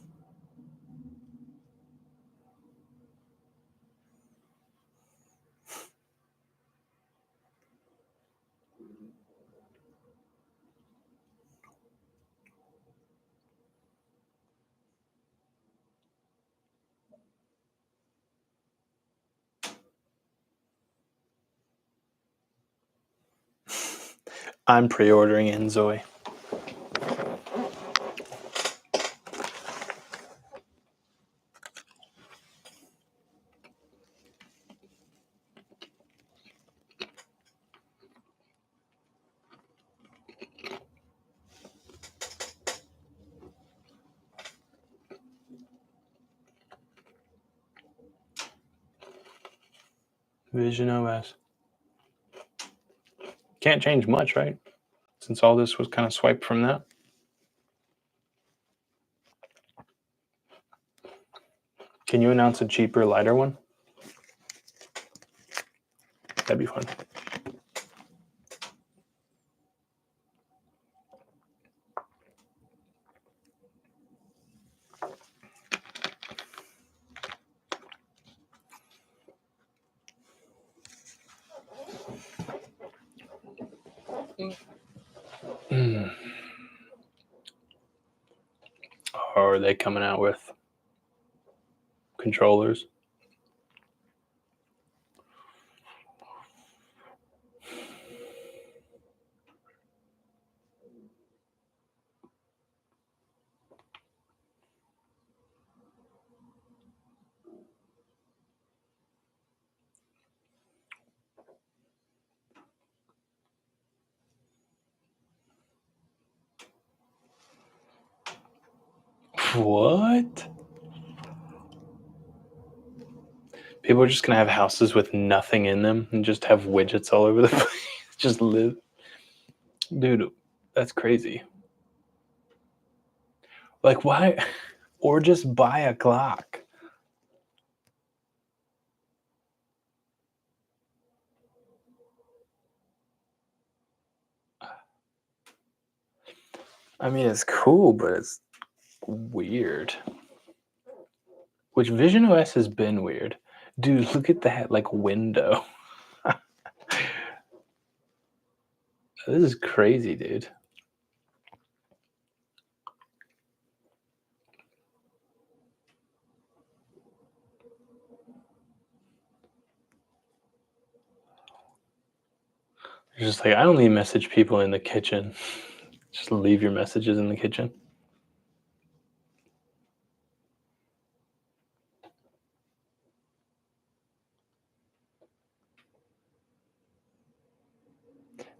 I'm pre-ordering Enzoy. Vision OS. Can't change much, right? Since all this was kind of swiped from that. Can you announce a cheaper, lighter one? That'd be fun. Or are they coming out with controllers? What? People are just gonna have houses with nothing in them and just have widgets all over the place. Just live. Dude, that's crazy. Like, why? Or just buy a clock. I mean, it's cool, but it's weird. Which Vision OS has been weird. Dude, look at that, like, window. This is crazy, dude. It's just like, I only message people in the kitchen. Just leave your messages in the kitchen.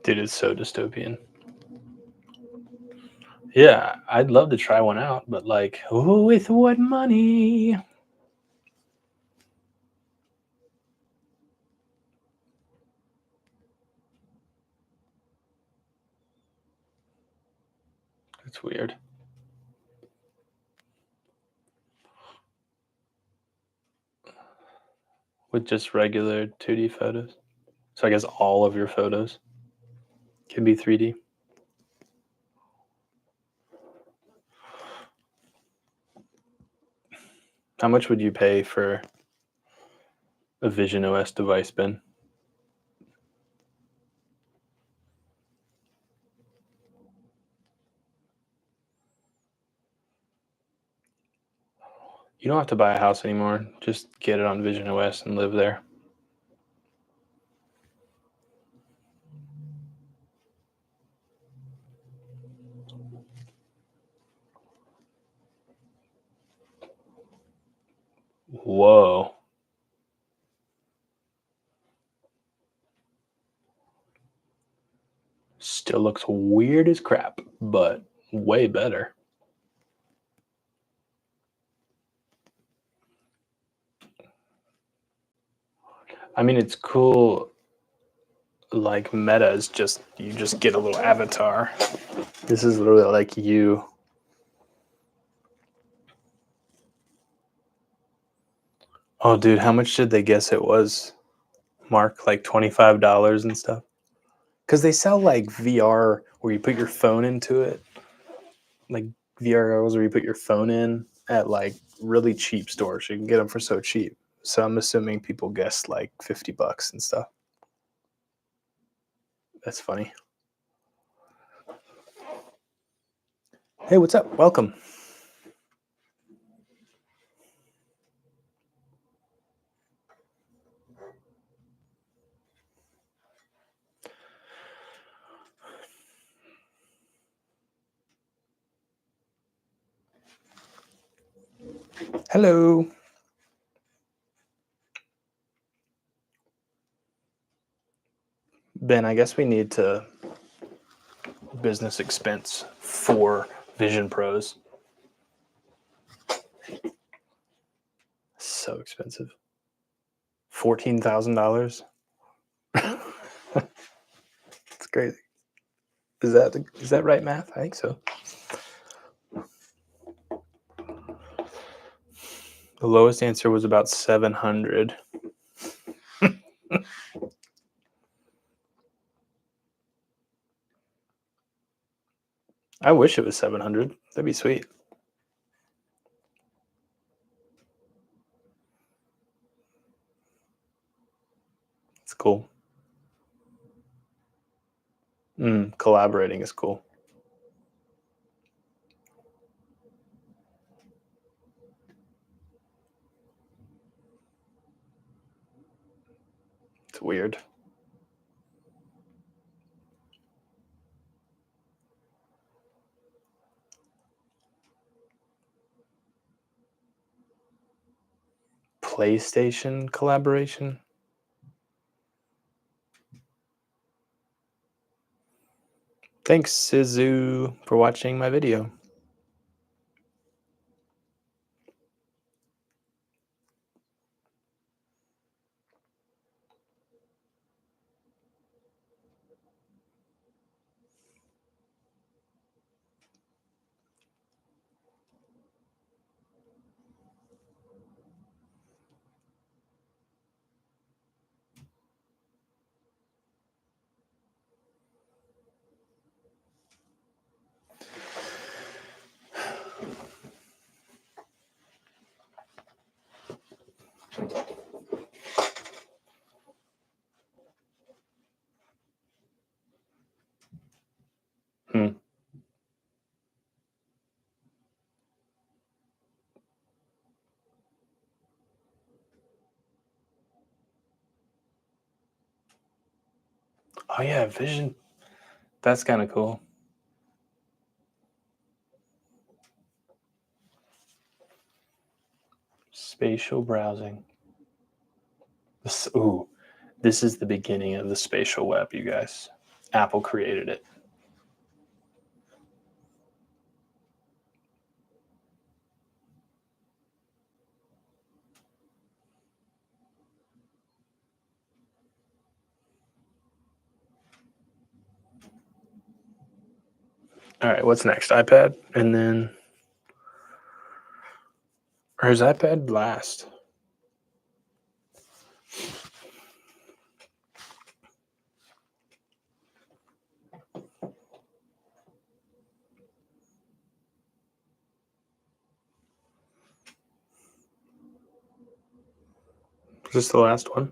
Dude, it's so dystopian. Yeah, I'd love to try one out, but like, with what money? It's weird. With just regular 2D photos. So I guess all of your photos can be 3D. How much would you pay for a Vision OS device, Ben? You don't have to buy a house anymore. Just get it on Vision OS and live there. Whoa. Still looks weird as crap, but way better. I mean, it's cool. Like Meta is just, you just get a little avatar. This is literally like you. Oh, dude, how much did they guess it was, Mark? Like $25 and stuff? Because they sell like VR where you put your phone into it. Like VR goggles where you put your phone in at like really cheap stores. You can get them for so cheap. So I'm assuming people guessed like $50 and stuff. That's funny. Hey, what's up? Welcome. Hello. Ben, I guess we need to business expense for Vision Pros. So expensive. $14,000. It's crazy. Is that right math? I think so. The lowest answer was about 700. I wish it was 700. That'd be sweet. It's cool. Collaborating is cool. It's weird. PlayStation collaboration? Thanks, Sizu, for watching my video. Oh yeah, Vision. That's kind of cool. Spatial browsing. This is the beginning of the spatial web, you guys. Apple created it. All right, what's next? iPad, and then, or is iPad last? Is this the last one?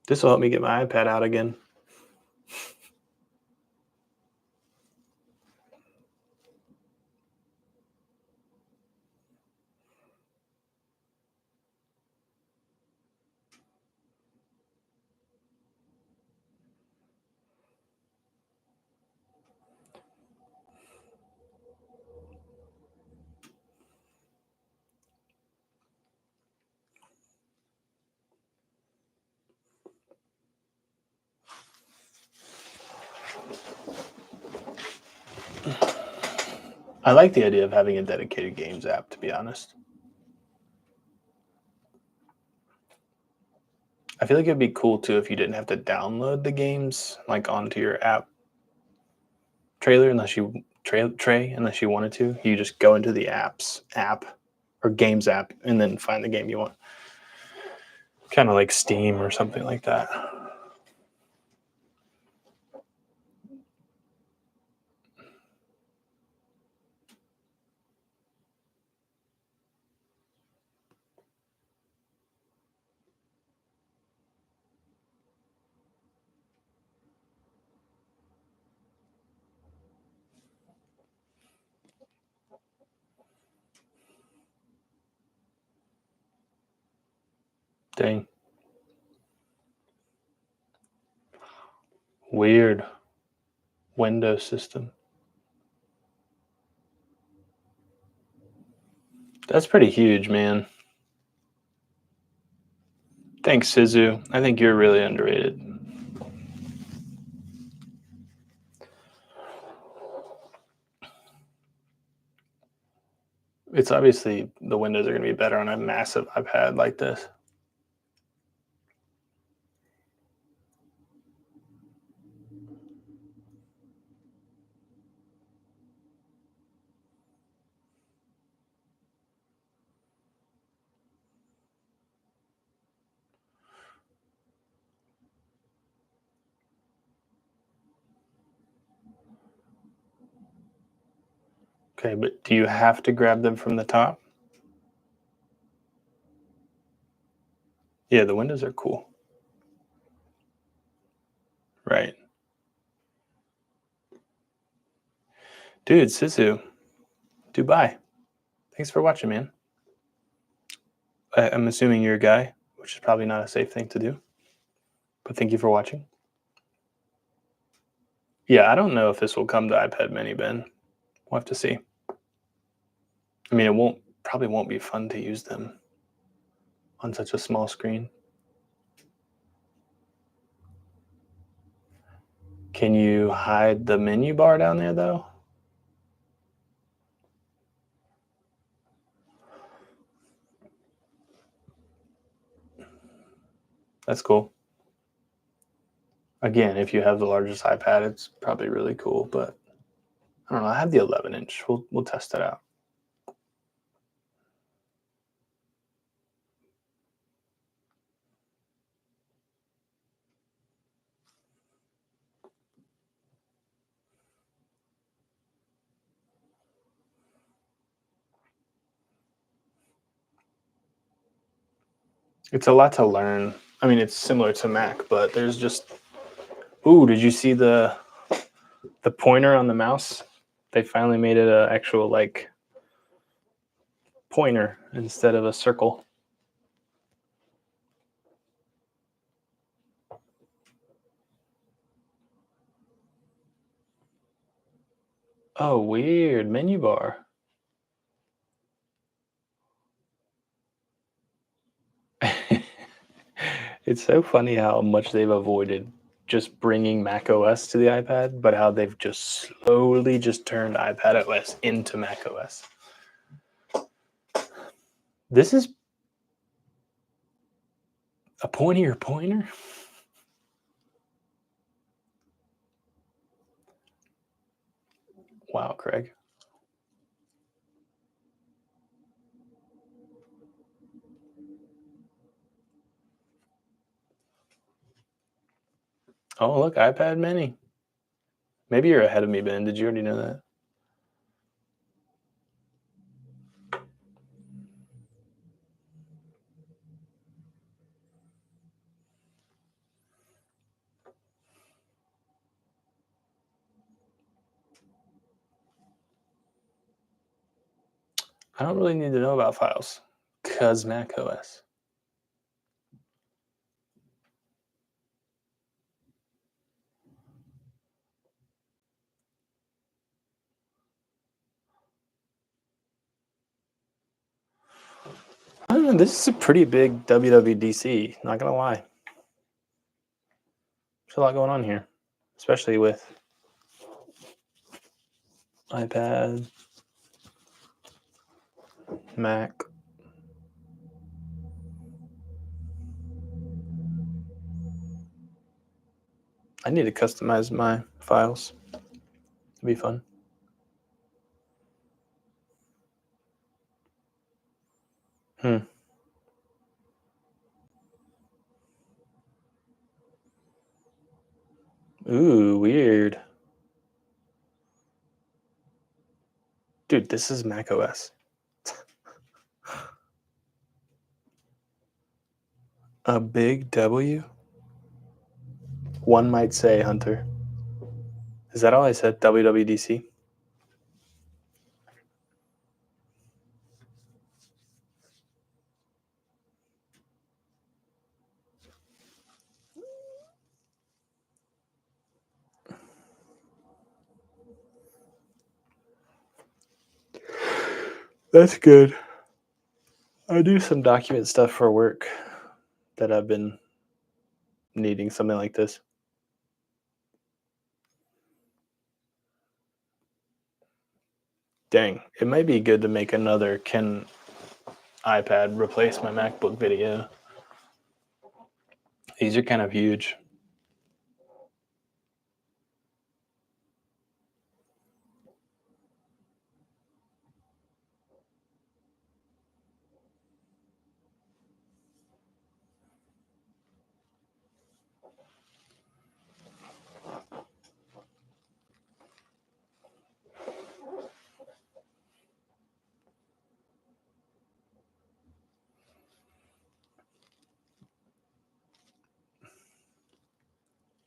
This will help me get my iPad out again. I like the idea of having a dedicated games app, to be honest. I feel like it'd be cool too if you didn't have to download the games like onto your app trailer unless you tray unless you wanted to. You just go into the apps app or games app and then find the game you want. Kind of like Steam or something like that. Dang. Weird window system. That's pretty huge, man. Thanks, Sizu. I think you're really underrated. It's obviously the windows are going to be better on a massive iPad like this. Okay, but do you have to grab them from the top? Yeah, the windows are cool. Right. Dude, Sisu, Dubai. Thanks for watching, man. I'm assuming you're a guy, which is probably not a safe thing to do. But thank you for watching. Yeah, I don't know if this will come to iPad Mini, Ben. We'll have to see. I mean, it probably won't be fun to use them on such a small screen. Can you hide the menu bar down there, though? That's cool. Again, if you have the largest iPad, it's probably really cool, but I don't know. I have the 11-inch. We'll test it out. It's a lot to learn. I mean, it's similar to Mac, but there's just... Ooh, did you see the pointer on the mouse? They finally made it an actual, like, pointer instead of a circle. Oh, weird. Menu bar. It's so funny how much they've avoided just bringing Mac OS to the iPad, but how they've just slowly just turned iPad OS into Mac OS. This is a pointer. Wow, Craig. Oh, look, iPad Mini. Maybe you're ahead of me, Ben. Did you already know that? I don't really need to know about files because Mac OS. I don't know. This is a pretty big WWDC. Not gonna lie. There's a lot going on here, especially with iPad, Mac. I need to customize my files. It'd be fun. Ooh, weird. Dude, this is Mac OS. A big W? One might say, Hunter. Is that all I said? WWDC? That's good. I do some document stuff for work that I've been needing something like this. Dang, it might be good to make another can iPad replace my MacBook video. These are kind of huge.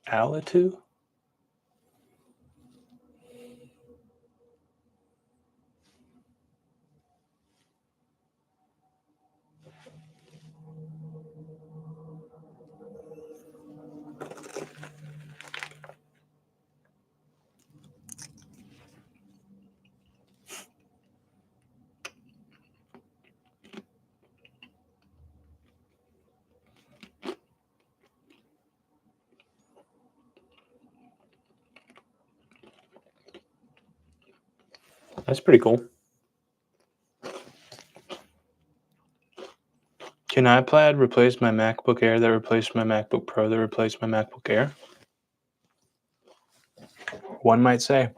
Alitu? That's pretty cool. Can iPad replace my MacBook Air that replaced my MacBook Pro that replaced my MacBook Air? One might say.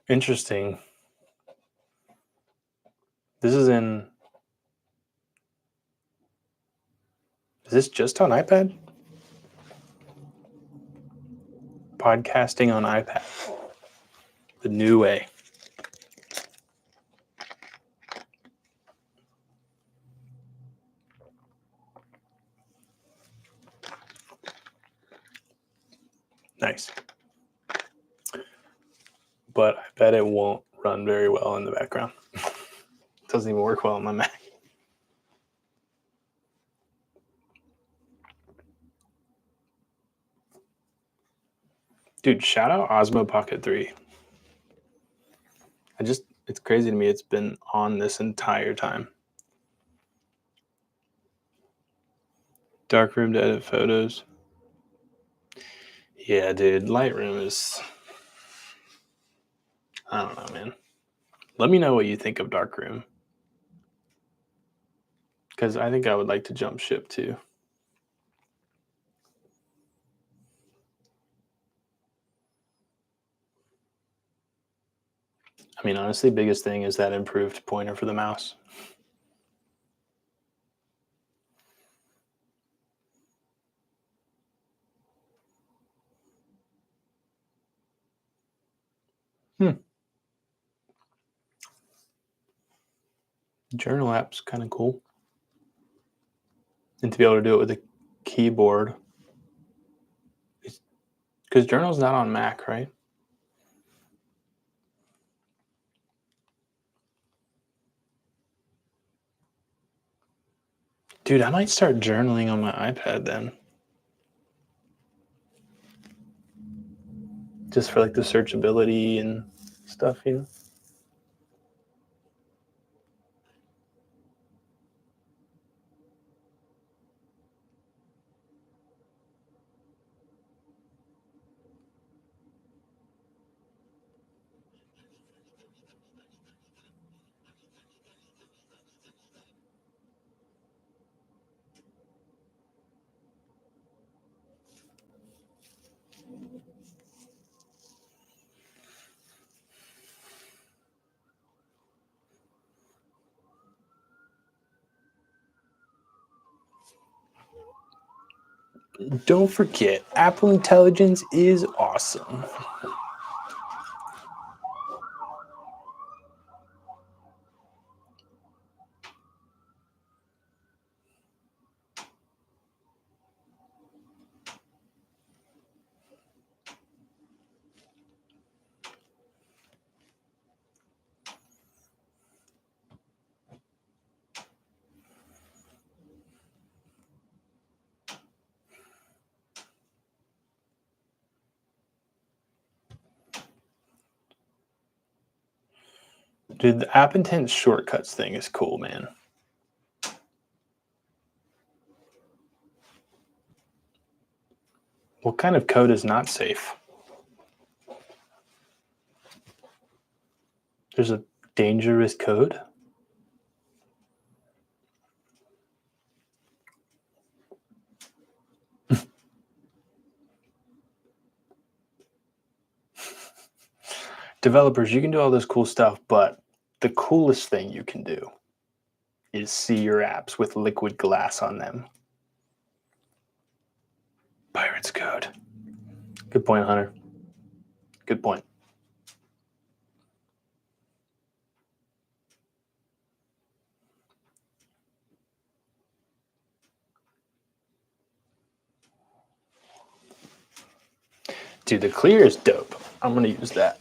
Interesting. This is in. Is this just on iPad? Podcasting on iPad. The new way. Nice. But I bet it won't run very well in the background. It doesn't even work well on my Mac. Dude, shout out Osmo Pocket 3. It's crazy to me. It's been on this entire time. Darkroom to edit photos. Yeah, dude, Lightroom is... I don't know, man. Let me know what you think of Darkroom. Because I think I would like to jump ship too. I mean, honestly, biggest thing is that improved pointer for the mouse. Journal app's kind of cool. And to be able to do it with a keyboard. Because Journal's not on Mac, right? Dude, I might start journaling on my iPad then. Just for like the searchability and stuff, you know? Don't forget, Apple Intelligence is awesome. Dude, the App Intense shortcuts thing is cool, man. What kind of code is not safe? There's a dangerous code? Developers, you can do all this cool stuff, but the coolest thing you can do is see your apps with liquid glass on them. Pirates code. Good point, Hunter. Good point. Dude, the clear is dope. I'm going to use that.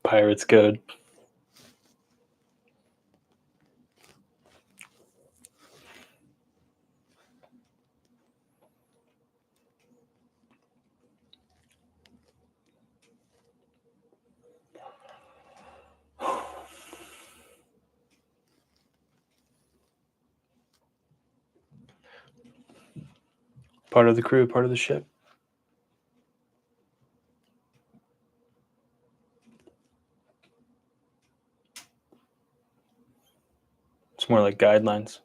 Pirates code. Part of the crew, part of the ship. It's more like guidelines.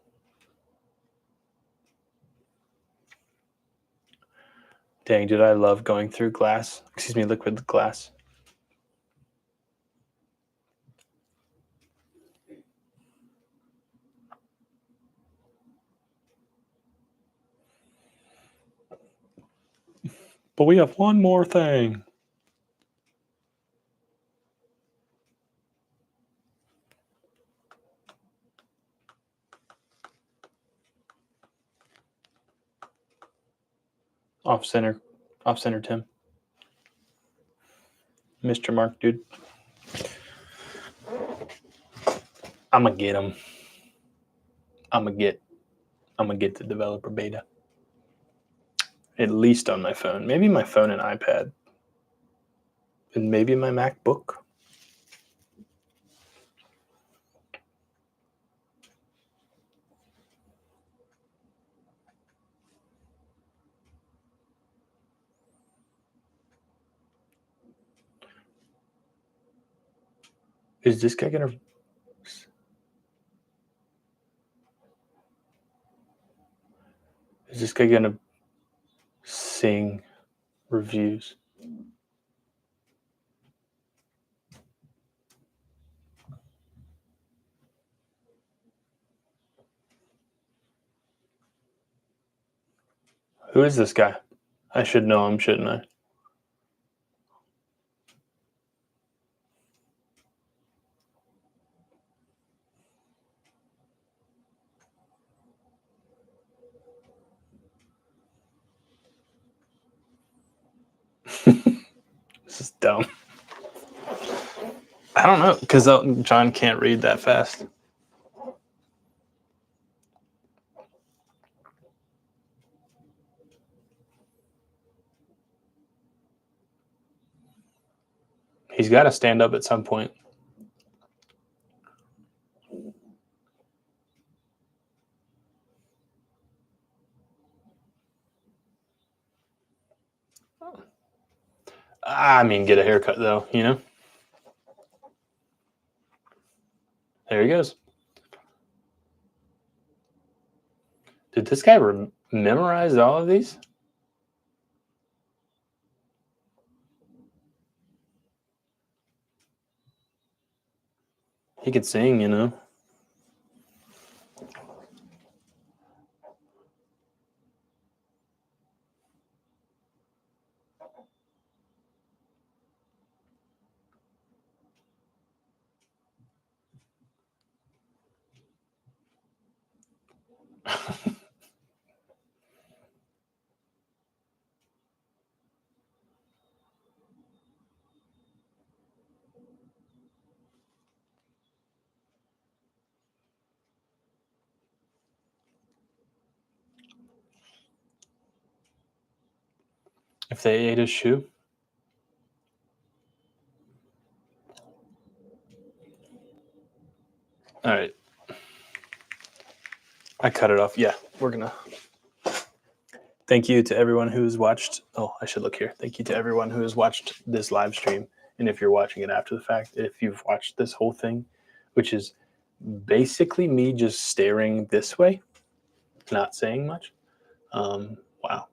Dang, did I love going through glass? Excuse me, liquid glass. But we have one more thing. Off center, Tim. Mr. Mark, dude. I'm gonna get him. I'm gonna get the developer beta. At least on my phone. Maybe my phone and iPad. And maybe my MacBook. Is this guy gonna... Is this guy gonna sing reviews? Who is this guy? I should know him, shouldn't I? This is dumb. I don't know, because John can't read that fast. He's got to stand up at some point. I mean, get a haircut, though, you know? There he goes. Did this guy memorize all of these? He could sing, you know? If they ate his shoe. All right. I cut it off. Yeah, we're going to. Thank you to everyone who's watched. Oh, I should look here. Thank you to everyone who has watched this live stream. And if you're watching it after the fact, if you've watched this whole thing, which is basically me just staring this way, not saying much. Wow.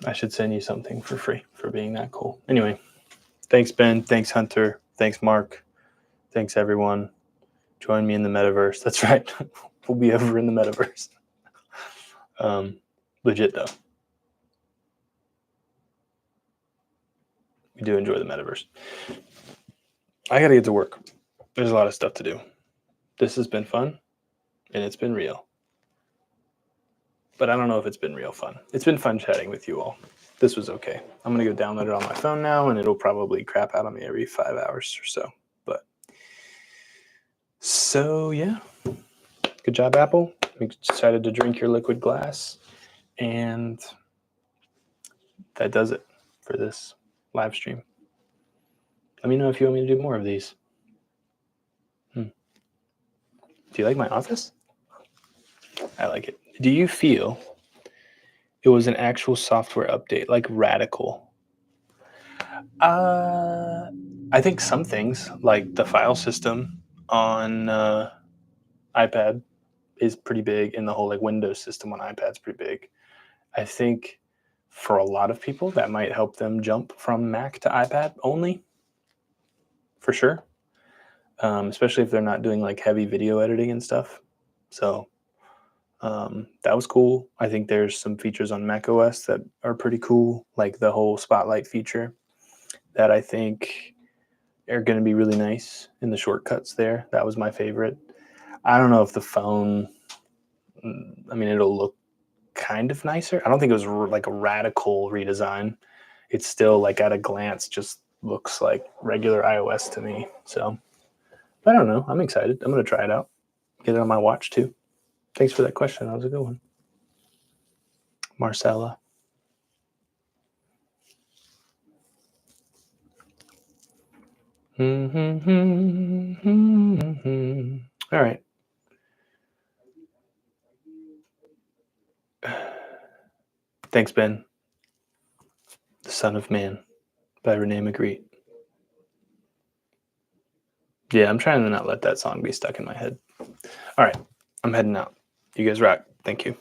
I should send you something for free for being that cool. Anyway, thanks, Ben. Thanks, Hunter. Thanks, Mark. Thanks, everyone. Join me in the metaverse. That's right. We'll be over in the metaverse. Legit, though. We do enjoy the metaverse. I got to get to work. There's a lot of stuff to do. This has been fun, and it's been real. But I don't know if it's been real fun. It's been fun chatting with you all. This was okay. I'm going to go download it on my phone now, and it'll probably crap out on me every 5 hours or so. But so, yeah. Good job, Apple. We decided to drink your liquid glass. And that does it for this live stream. Let me know if you want me to do more of these. Do you like my office? I like it. Do you feel it was an actual software update, like radical? I think some things, like the file system on iPad is pretty big, and the whole like Windows system on iPad's pretty big. I think for a lot of people, that might help them jump from Mac to iPad only, for sure. Especially if they're not doing like heavy video editing and stuff. So that was cool. I think there's some features on macOS that are pretty cool, like the whole spotlight feature that I think are going to be really nice in the shortcuts there. That was my favorite. I don't know if the phone, I mean, it'll look kind of nicer. I don't think it was like a radical redesign. It's still like at a glance just looks like regular iOS to me. So I don't know. I'm excited. I'm going to try it out. Get it on my watch too. Thanks for that question. That was a good one. Marcella. All right. Thanks, Ben. The Son of Man by Renee Magritte. Yeah, I'm trying to not let that song be stuck in my head. All right. I'm heading out. You guys rock. Thank you.